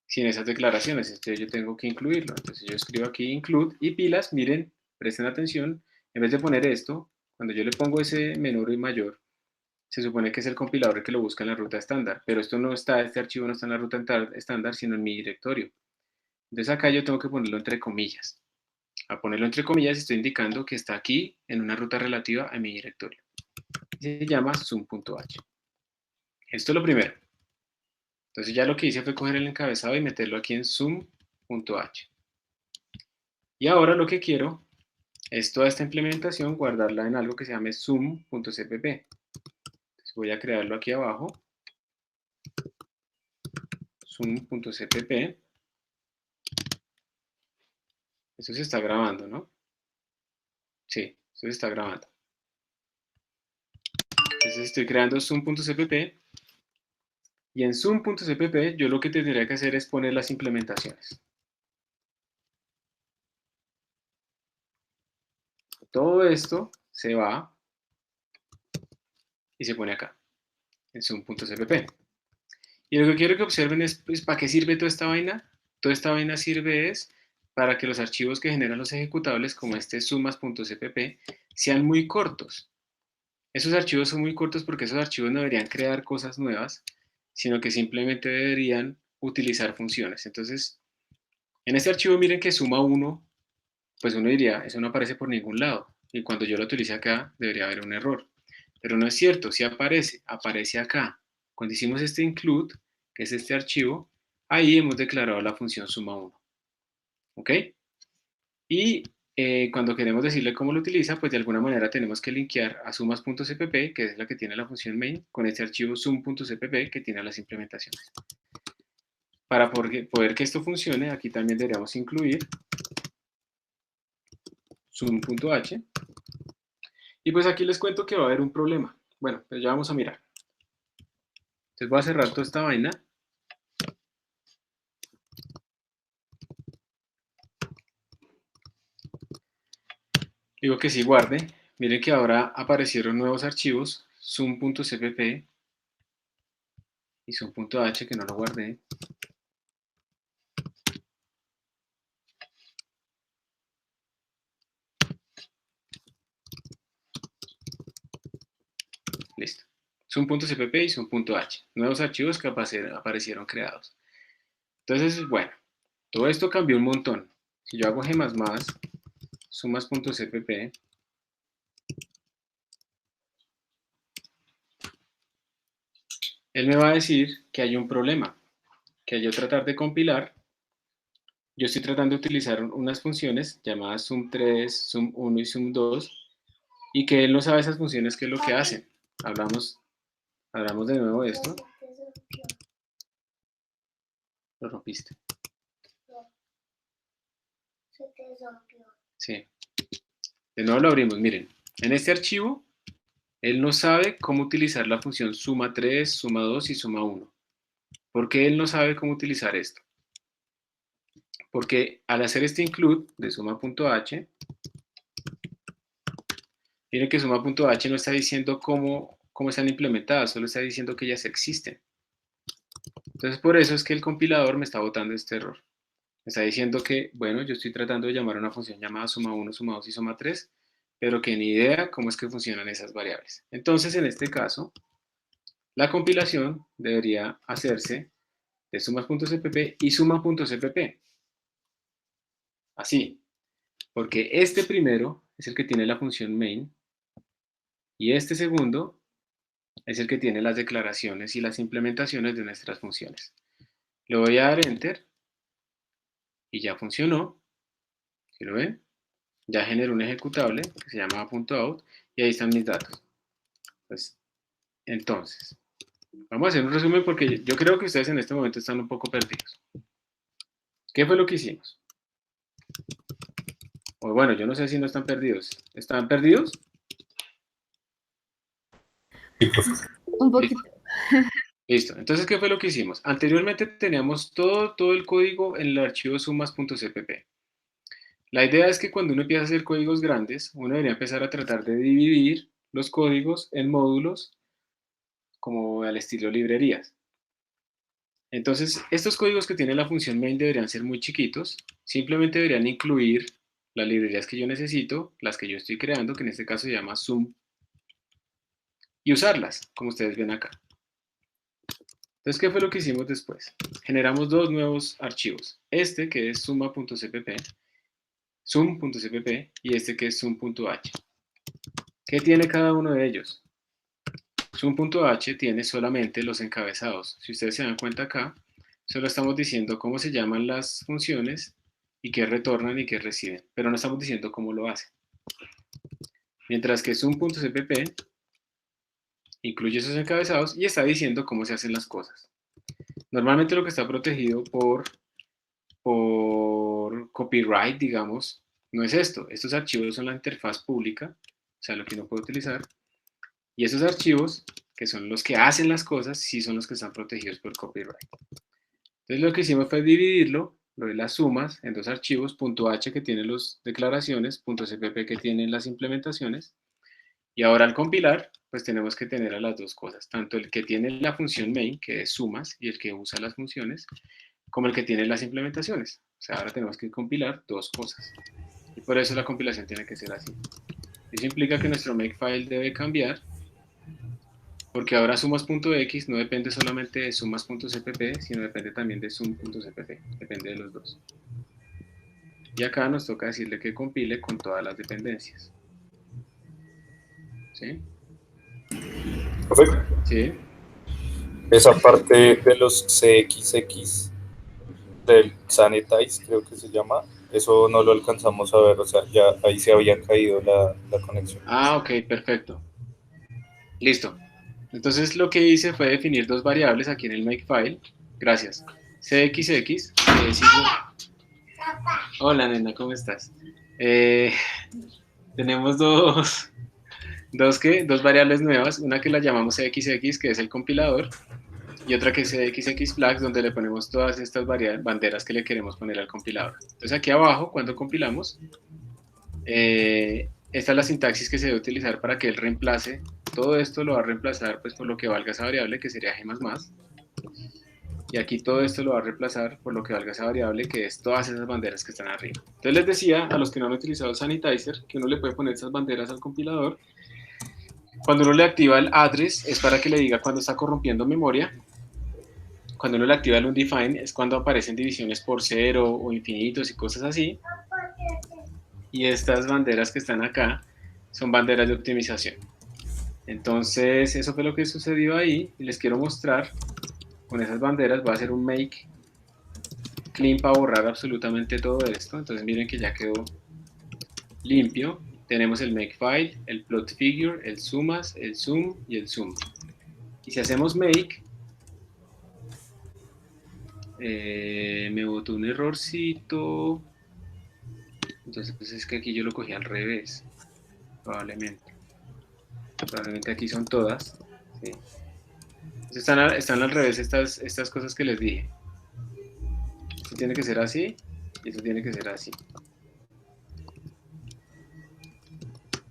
esas declaraciones, entonces yo tengo que incluirlo. Entonces yo escribo aquí include y pilas, miren, presten atención, en vez de poner esto, cuando yo le pongo ese menor y mayor, se supone que es el compilador que lo busca en la ruta estándar, pero esto no está, este archivo no está en la ruta estándar, sino en mi directorio. Entonces acá yo tengo que ponerlo entre comillas. Al ponerlo entre comillas estoy indicando que está aquí en una ruta relativa a mi directorio. Se llama sum.h. Esto es lo primero. Entonces ya lo que hice fue coger el encabezado y meterlo aquí en sum.h. Y ahora lo que quiero es toda esta implementación guardarla en algo que se llame sum.cpp. Entonces voy a crearlo aquí abajo. Sum.cpp. Esto se está grabando, ¿no? Sí, esto se está grabando. Entonces estoy creando sum.cpp. Y en sum.cpp yo lo que tendría que hacer es poner las implementaciones. Todo esto se va y se pone acá, en sum.cpp. Y lo que quiero que observen es, pues, ¿para qué sirve toda esta vaina? Toda esta vaina sirve es para que los archivos que generan los ejecutables, como este sumas.cpp, sean muy cortos. Esos archivos son muy cortos porque esos archivos no deberían crear cosas nuevas, sino que simplemente deberían utilizar funciones. Entonces, en este archivo miren que suma1, pues uno diría, eso no aparece por ningún lado. Y cuando yo lo utilice acá, debería haber un error. Pero no es cierto, sí aparece acá. Cuando hicimos este include, que es este archivo, ahí hemos declarado la función suma1. ¿Ok? Y cuando queremos decirle cómo lo utiliza, pues de alguna manera tenemos que linkear a sumas.cpp, que es la que tiene la función main, con este archivo sum.cpp, que tiene las implementaciones. Para poder que esto funcione, aquí también deberíamos incluir sum.h. Y pues aquí les cuento que va a haber un problema. Bueno, pues ya vamos a mirar. Entonces voy a cerrar toda esta vaina. Digo que sí guarde. Miren que ahora aparecieron nuevos archivos, sum.cpp y sum.h, que no lo guardé. Listo. Sum.cpp y sum.h. Nuevos archivos que aparecieron creados. Entonces, bueno, todo esto cambió un montón. si yo hago g++, sumas.cpp, él me va a decir que hay un problema, que al yo tratar de compilar, yo estoy tratando de utilizar unas funciones llamadas sum3, sum1 y sum2, y que él no sabe esas funciones qué es lo que hacen. Hablamos de nuevo de esto. Lo rompiste. Sí. De nuevo lo abrimos. Miren, en este archivo, él no sabe cómo utilizar la función suma3, suma2 y suma1. ¿Por qué él no sabe cómo utilizar esto? Porque al hacer este include de suma.h, miren que suma.h no está diciendo cómo están implementadas, solo está diciendo que ellas existen. Entonces por eso es que el compilador me está botando este error. Me está diciendo que, bueno, yo estoy tratando de llamar a una función llamada suma1, suma2 y suma3, pero que ni idea cómo es que funcionan esas variables. Entonces en este caso, la compilación debería hacerse de sumas.cpp y suma.cpp. Así, porque este primero es el que tiene la función main y este segundo es el que tiene las declaraciones y las implementaciones de nuestras funciones. Le voy a dar Enter y ya funcionó. ¿Sí lo ven? Ya generó un ejecutable que se llama .out y ahí están mis datos. Pues, entonces, vamos a hacer un resumen porque yo creo que ustedes en este momento están un poco perdidos. ¿Qué fue lo que hicimos? O bueno, yo no sé si no están perdidos. ¿Están perdidos? Un poquito. Listo. Entonces, ¿qué fue lo que hicimos? Anteriormente teníamos todo el código en el archivo sumas.cpp. La idea es que cuando uno empieza a hacer códigos grandes, uno debería empezar a tratar de dividir los códigos en módulos como al estilo librerías. Entonces, estos códigos que tiene la función main deberían ser muy chiquitos, simplemente deberían incluir las librerías que yo necesito, las que yo estoy creando, que en este caso se llama sum, y usarlas, como ustedes ven acá. Entonces, ¿qué fue lo que hicimos después? Generamos dos nuevos archivos, este que es sum.cpp, y este que es sum.h. ¿Qué tiene cada uno de ellos? Sum.h tiene solamente los encabezados. Si ustedes se dan cuenta acá, solo estamos diciendo cómo se llaman las funciones y qué retornan y qué reciben, pero no estamos diciendo cómo lo hacen. Mientras que sum.cpp incluye esos encabezados y está diciendo cómo se hacen las cosas. Normalmente lo que está protegido por copyright, digamos, no es esto. Estos archivos son la interfaz pública, o sea, lo que uno puede utilizar. Y esos archivos, que son los que hacen las cosas, sí son los que están protegidos por copyright. Entonces lo que hicimos fue dividirlo, lo de las sumas, en dos archivos, .h que tiene las declaraciones, .cpp que tiene las implementaciones. Y ahora al compilar, pues tenemos que tener a las dos cosas, tanto el que tiene la función main, que es sumas, y el que usa las funciones, como el que tiene las implementaciones. O sea, ahora tenemos que compilar dos cosas. Y por eso la compilación tiene que ser así. Eso implica que nuestro makefile debe cambiar, porque ahora sumas.x no depende solamente de sumas.cpp, sino depende también de sum.cpp. Depende de los dos. Y acá nos toca decirle que compile con todas las dependencias. ¿Sí? Perfecto. ¿Sí? Esa parte de los CXX del Sanitize, creo que se llama, eso no lo alcanzamos a ver, o sea, ya ahí se había caído la conexión. Ah, ok, perfecto. Listo. Entonces lo que hice fue definir dos variables aquí en el makefile. Gracias. CXX, que es igual... Hola, nena, ¿cómo estás? Tenemos dos variables nuevas, una que la llamamos CXX, que es el compilador, y otra que es CXX flags, donde le ponemos todas estas banderas que le queremos poner al compilador. Entonces aquí abajo, cuando compilamos, esta es la sintaxis que se debe utilizar para que él reemplace. Todo esto lo va a reemplazar pues, por lo que valga esa variable, que sería g++. Y aquí todo esto lo va a reemplazar por lo que valga esa variable, que es todas esas banderas que están arriba. Entonces les decía a los que no han utilizado el sanitizer que uno le puede poner esas banderas al compilador. Cuando uno le activa el address es para que le diga cuando está corrompiendo memoria. Cuando uno le activa el undefined es cuando aparecen divisiones por cero o infinitos y cosas así. y estas banderas que están acá son banderas de optimización. Entonces, eso fue lo que sucedió ahí, y les quiero mostrar con esas banderas. Voy a hacer un make clean para borrar absolutamente todo esto. Entonces miren que ya quedó limpio. Tenemos el makefile, el plot figure, el sumas, el zoom y el zoom. Y si hacemos make, me botó un errorcito. Entonces pues es que aquí yo lo cogí al revés, probablemente aquí son todas, ¿sí? Entonces están al revés estas cosas que les dije. Esto tiene que ser así y esto tiene que ser así.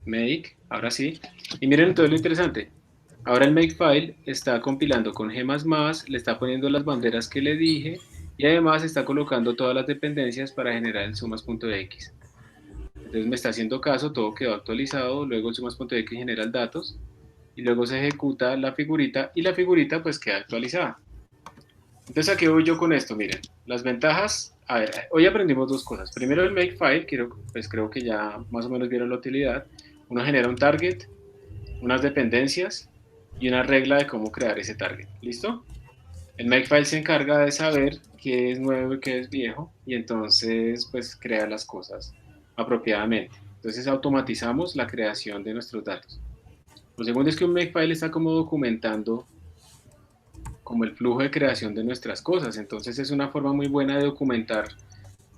Make, ahora sí. Y miren todo lo interesante. Ahora el makefile está compilando con G++, le está poniendo las banderas que le dije y además está colocando todas las dependencias para generar el sumas.x. Entonces me está haciendo caso, todo quedó actualizado, luego el sumas.x genera el datos y luego se ejecuta la figurita y la figurita pues queda actualizada. Entonces, ¿a qué voy yo con esto? Miren, las ventajas. A ver, hoy aprendimos dos cosas. Primero el makefile, pues creo que ya más o menos vieron la utilidad. Uno genera un target, unas dependencias y una regla de cómo crear ese target. ¿Listo? El makefile se encarga de saber qué es nuevo y qué es viejo y entonces pues crea las cosas apropiadamente. Entonces automatizamos la creación de nuestros datos. Lo segundo es que un makefile está como documentando como el flujo de creación de nuestras cosas. Entonces es una forma muy buena de documentar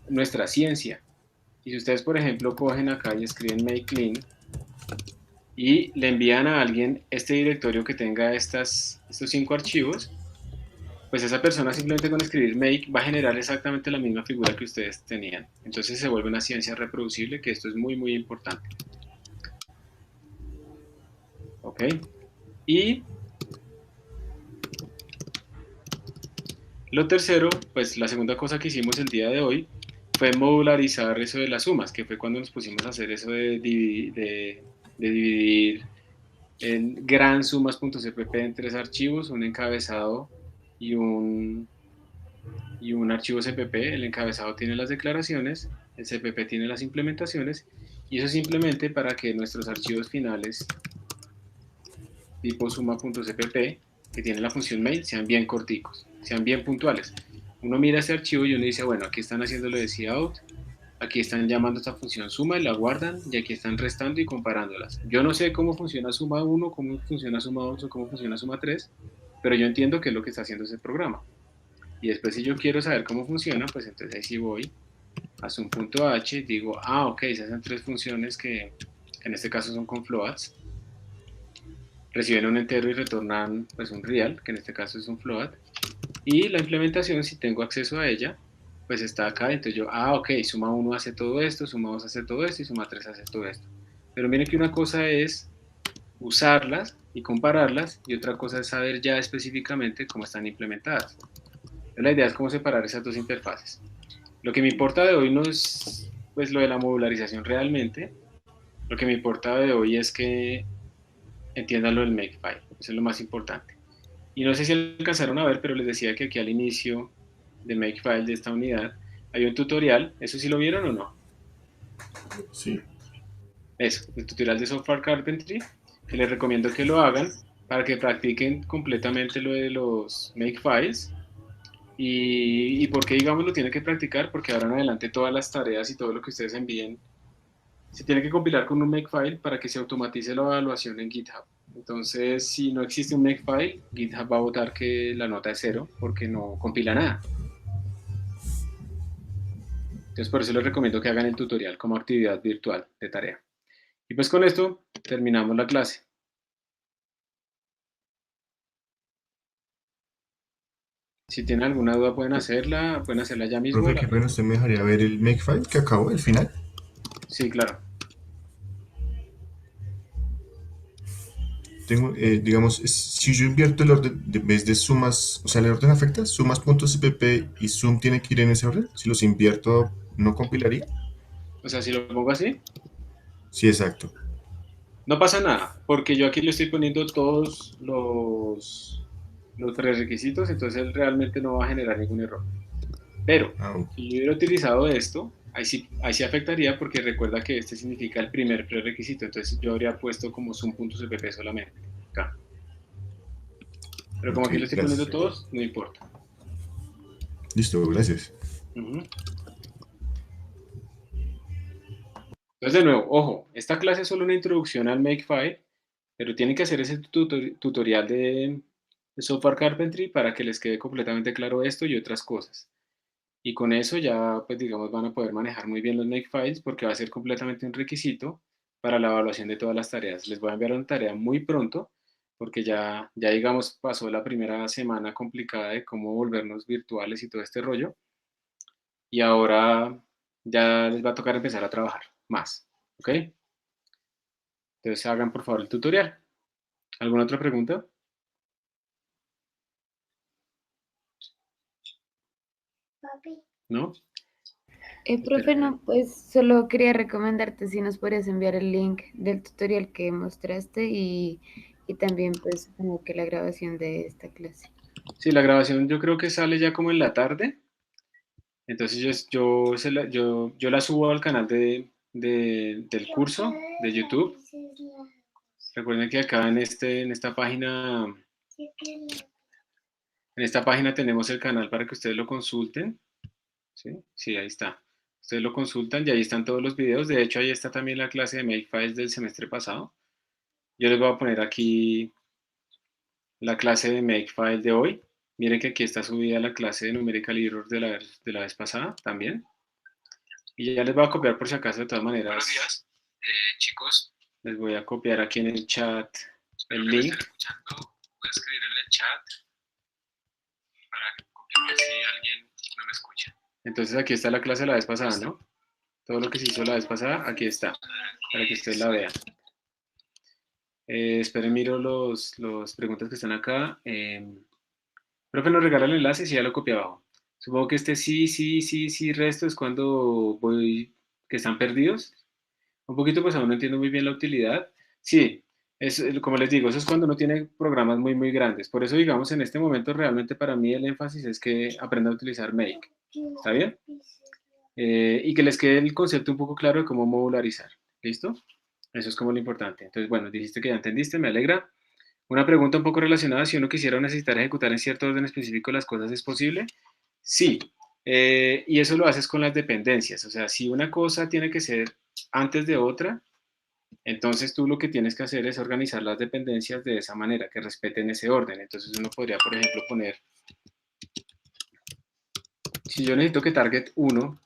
nuestra ciencia. Y si ustedes, por ejemplo, cogen acá y escriben make clean y le envían a alguien este directorio que tenga estos 5 archivos, pues esa persona simplemente con escribir make va a generar exactamente la misma figura que ustedes tenían. Entonces se vuelve una ciencia reproducible, que esto es muy, muy importante. ¿Ok? Y lo tercero, pues la segunda cosa que hicimos el día de hoy fue modularizar eso de las sumas, que fue cuando nos pusimos a hacer eso de dividir en gran sumas.cpp en 3 archivos, un encabezado y un archivo CPP. El encabezado tiene las declaraciones, el CPP tiene las implementaciones, y eso simplemente para que nuestros archivos finales tipo suma.cpp, que tiene la función main, sean bien corticos, sean bien puntuales. Uno mira ese archivo y uno dice, bueno, aquí están haciendo lo de cout, aquí están llamando esta función suma y la guardan, y aquí están restando y comparándolas. Yo no sé cómo funciona suma 1, cómo funciona suma 2 o cómo funciona suma 3, pero yo entiendo qué es lo que está haciendo ese programa. Y después si yo quiero saber cómo funciona, pues entonces ahí sí voy a sum.h y digo, ok, esas son 3 funciones que en este caso son con floats, reciben un entero y retornan pues un real, que en este caso es un float, y la implementación, si tengo acceso a ella, pues está acá. Entonces yo, ok, suma 1 hace todo esto, suma 2 hace todo esto y suma 3 hace todo esto. Pero miren que una cosa es usarlas y compararlas y otra cosa es saber ya específicamente cómo están implementadas. Entonces, la idea es cómo separar esas dos interfaces. Lo que me importa de hoy no es pues lo de la modularización realmente. Lo que me importa de hoy es que entiendan lo del makefile. Eso es lo más importante. Y no sé si alcanzaron a ver, pero les decía que aquí al inicio del makefile de esta unidad hay un tutorial. ¿Eso sí lo vieron o no? Sí. Eso, el tutorial de Software Carpentry, que les recomiendo que lo hagan para que practiquen completamente lo de los makefiles. ¿Y por qué, digamos, lo tienen que practicar? Porque ahora en adelante todas las tareas y todo lo que ustedes envíen se tiene que compilar con un makefile para que se automatice la evaluación en GitHub. Entonces, si no existe un makefile, GitHub va a votar que la nota es 0 porque no compila nada. Entonces, por eso les recomiendo que hagan el tutorial como actividad virtual de tarea. Y pues con esto terminamos la clase. Si tienen alguna duda pueden hacerla ya mismo. Profe, qué pena, ¿usted me dejaría ver el makefile que acabó, el final? Sí, claro. Tengo, digamos, si yo invierto el orden, en vez de sumas, o sea, ¿el orden afecta? Sumas.cpp y sum tiene que ir en ese orden. Si los invierto, ¿no compilaría? O sea, si lo pongo así, Sí, exacto. no pasa nada, porque yo aquí le estoy poniendo todos los prerequisitos, entonces él realmente no va a generar ningún error. Pero, Ah, ok. si yo hubiera utilizado esto, ahí sí afectaría porque recuerda que este significa el primer prerequisito, entonces yo habría puesto como zoom.cpp solamente, acá. Pero como Ok, aquí lo estoy poniendo gracias. todos, no importa. Listo, gracias. Ujú. Entonces, de nuevo, ojo, esta clase es solo una introducción al Makefile, pero tienen que hacer ese tutorial de Software Carpentry para que les quede completamente claro esto y otras cosas. Y con eso ya, pues digamos, van a poder manejar muy bien los Makefiles porque va a ser completamente un requisito para la evaluación de todas las tareas. Les voy a enviar una tarea muy pronto porque ya digamos, pasó la primera semana complicada de cómo volvernos virtuales y todo este rollo. Y ahora ya les va a tocar empezar a trabajar más, ¿ok? Entonces hagan por favor el tutorial. ¿Alguna otra pregunta? Papi, ¿No? Profe, no, pues solo quería recomendarte si nos podrías enviar el link del tutorial que mostraste y también pues como que la grabación de esta clase. Sí, la grabación yo creo que sale ya como en la tarde. Entonces yo la subo al canal del curso de YouTube. Recuerden que acá en esta página tenemos el canal para que ustedes lo consulten. ¿Sí? Sí, ahí está. Ustedes lo consultan y ahí están todos los videos. De hecho, ahí está también la clase de Makefiles del semestre pasado. Yo les voy a poner aquí la clase de Makefile de hoy. Miren que aquí está subida la clase de Numerical Errors de la vez pasada también. Y ya les voy a copiar por si acaso de todas maneras. Buenos días, chicos. Les voy a copiar aquí en el chat el link. Voy a escribir en el chat para copiarlo si alguien no me escucha. Entonces aquí está la clase de la vez pasada, ¿no? Todo lo que se hizo la vez pasada, aquí está, para que ustedes la vean. Esperen, miro los preguntas que están acá. Profe, nos regala el enlace si ya lo copié abajo. Supongo que este sí, resto es cuando voy, que están perdidos. Un poquito, pues aún no entiendo muy bien la utilidad. Sí, como les digo, eso es cuando uno tiene programas muy, muy grandes. Por eso, digamos, en este momento realmente para mí el énfasis es que aprendan a utilizar Make. ¿Está bien? Y que les quede el concepto un poco claro de cómo modularizar. ¿Listo? Eso es como lo importante. Entonces, bueno, dijiste que ya entendiste, me alegra. Una pregunta un poco relacionada, si uno quisiera o necesitar ejecutar en cierto orden específico las cosas, ¿es posible? Sí, y eso lo haces con las dependencias. O sea, si una cosa tiene que ser antes de otra, entonces tú lo que tienes que hacer es organizar las dependencias de esa manera, que respeten ese orden. Entonces uno podría, por ejemplo, poner, si yo necesito que target 1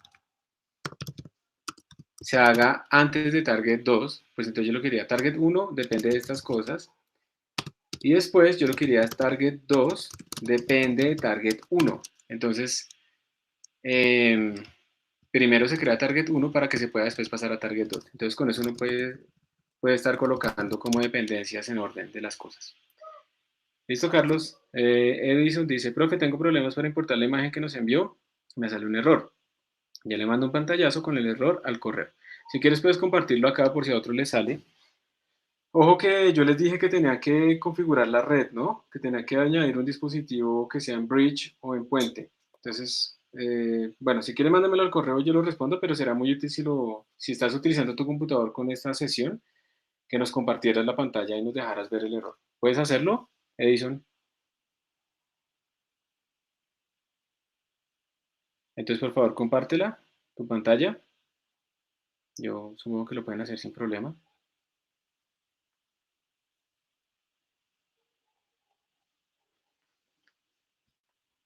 se haga antes de target 2, pues entonces yo lo quería target 1 depende de estas cosas, y después yo lo quería target 2 depende de target 1. Entonces, primero se crea target 1 para que se pueda después pasar a target 2. Entonces con eso uno puede estar colocando como dependencias en orden de las cosas. Listo, Carlos. Edison dice, profe, tengo problemas para importar la imagen que nos envió. Me sale un error. Ya le mando un pantallazo con el error al correo. Si quieres puedes compartirlo acá por si a otro le sale. Ojo que yo les dije que tenía que configurar la red, ¿no? Que tenía que añadir un dispositivo que sea en bridge o en puente. Entonces, bueno, si quieres mándamelo al correo, yo lo respondo, pero será muy útil si estás utilizando tu computador con esta sesión, que nos compartieras la pantalla y nos dejaras ver el error. ¿Puedes hacerlo, Edison? Entonces, por favor, compártela, tu pantalla. Yo supongo que lo pueden hacer sin problema.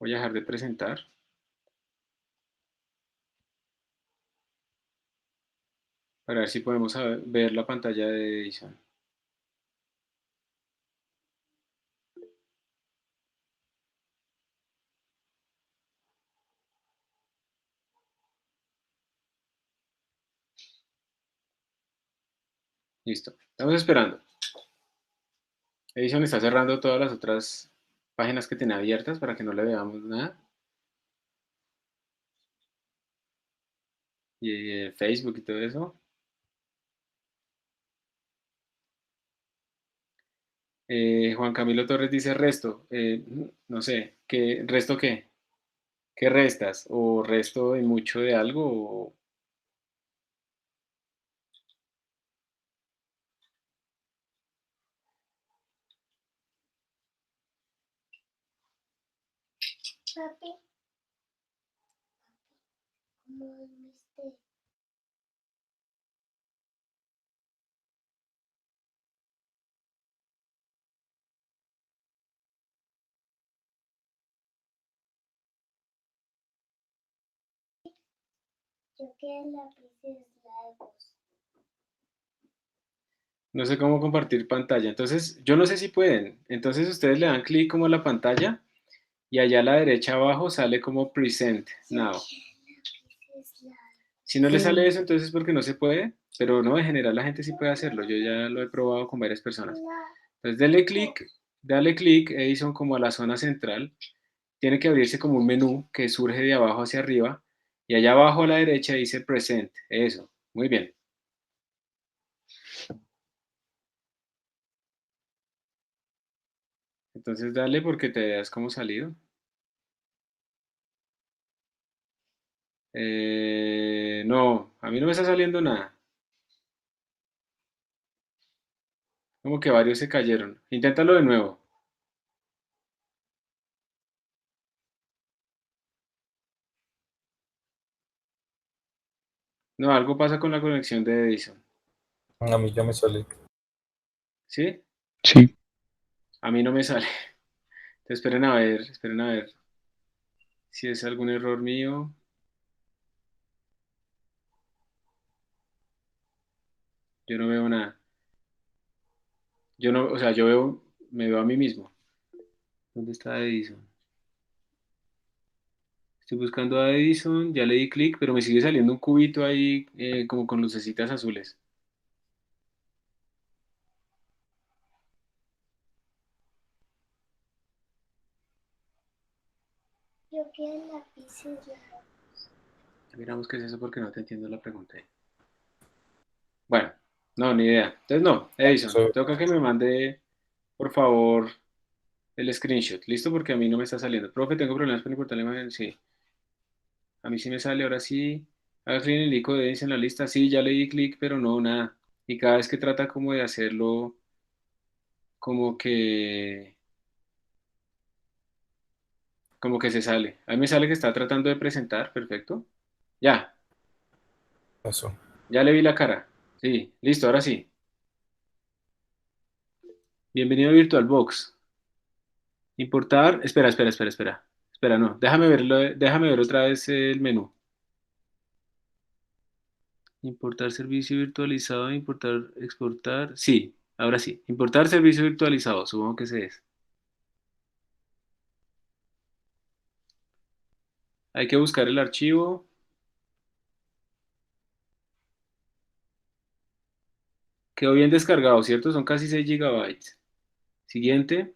Voy a dejar de presentar para ver si podemos ver la pantalla de Edison. Listo. Estamos esperando. Edison está cerrando todas las otras páginas que tiene abiertas para que no le veamos nada. Y Facebook y todo eso. Juan Camilo Torres dice resto. No sé, ¿resto qué? ¿Qué restas? ¿O resto de mucho de algo? Papi, ¿cómo dormiste? Yo quiero lápices largos. No sé cómo compartir pantalla. Entonces, yo no sé si pueden. Entonces, ustedes le dan clic como a la pantalla y allá a la derecha abajo sale como Present Now. Lápices largos. Si no le sale Sí. eso, entonces es porque no se puede, pero no, en general la gente sí puede hacerlo. Yo ya lo he probado con varias personas. No, Entonces, dale clic, Edison, como a la zona central. Tiene que abrirse como un menú que surge de abajo hacia arriba y allá abajo a la derecha dice Present. Eso, muy bien. Entonces dale porque te das como salido. No, a mí no me está saliendo nada. Como que varios se cayeron. Inténtalo de nuevo. No, algo pasa con la conexión de Edison. A mí ya me sale. ¿Sí? Sí. A mí no me sale. Entonces, esperen a ver si es algún error mío. Yo no veo nada. Yo no, o sea, me veo a mí mismo. ¿Dónde está Edison? Estoy buscando a Edison, ya le di clic, pero me sigue saliendo un cubito ahí como con lucecitas azules. yo quiero lápices largos. Miramos qué es eso porque no te entiendo la pregunta. Bueno, no, ni idea. Entonces no, Edison, So, toca que me mande, por favor, el screenshot. ¿Listo? Porque a mí no me está saliendo. Profe, tengo problemas para importar la imagen. Sí, a mí sí me sale, ahora sí. Haga clic en el icono de Edison en la lista. Sí, ya le di clic, pero no, nada. Y cada vez que trata como de hacerlo, como que, como que se sale. A mí me sale que está tratando de presentar, perfecto. Ya, eso. ya le vi la cara. Sí, listo, ahora sí. Bienvenido a VirtualBox. Importar, espera. Espera, no, déjame ver otra vez el menú. Importar servicio virtualizado, importar, exportar. Sí, ahora sí. Importar servicio virtualizado, supongo que ese es. Hay que buscar el archivo. Quedó bien descargado, ¿cierto? Son casi 6 gigabytes. Siguiente.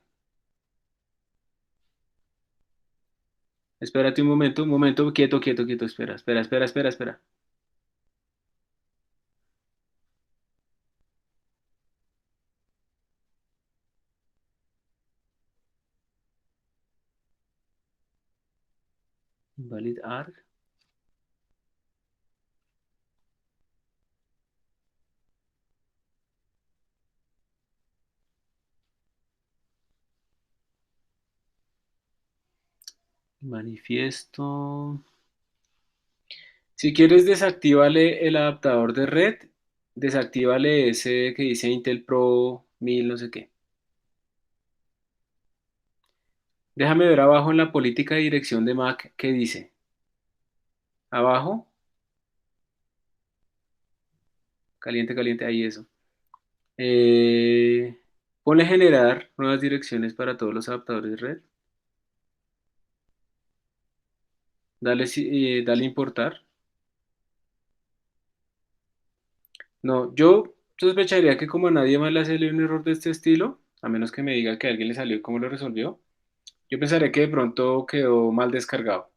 Espérate un momento, quieto, espera. Invalid arg. Manifiesto. Si quieres, desactívale el adaptador de red. Desactívale ese que dice Intel Pro 1000 no sé qué. Déjame ver abajo en la política de dirección de Mac qué dice. Abajo, caliente, ahí eso. Eh, Ponle generar nuevas direcciones para todos los adaptadores de red. Dale importar. No, yo sospecharía que como a nadie más le salió un error de este estilo, a menos que me diga que a alguien le salió y cómo lo resolvió, yo pensaría que de pronto quedó mal descargado.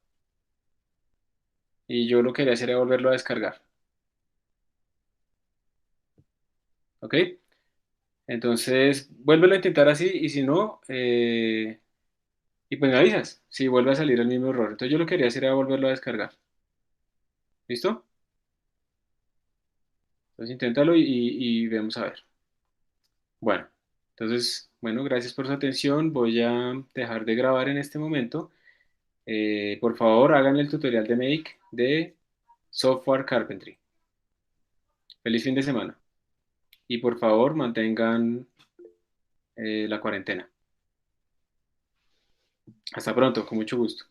Y yo lo que quería hacer era volverlo a descargar. ¿Ok? Entonces, vuélvelo a intentar así y si no, y pues me avisas si vuelve a salir el mismo error. Entonces yo lo que quería hacer era volverlo a descargar. ¿Listo? Entonces inténtalo y vemos a ver. Bueno, entonces, bueno, gracias por su atención. Voy a dejar de grabar en este momento Por favor, hagan el tutorial de Make de Software Carpentry. Feliz fin de semana. Y por favor, mantengan la cuarentena. Hasta pronto, con mucho gusto.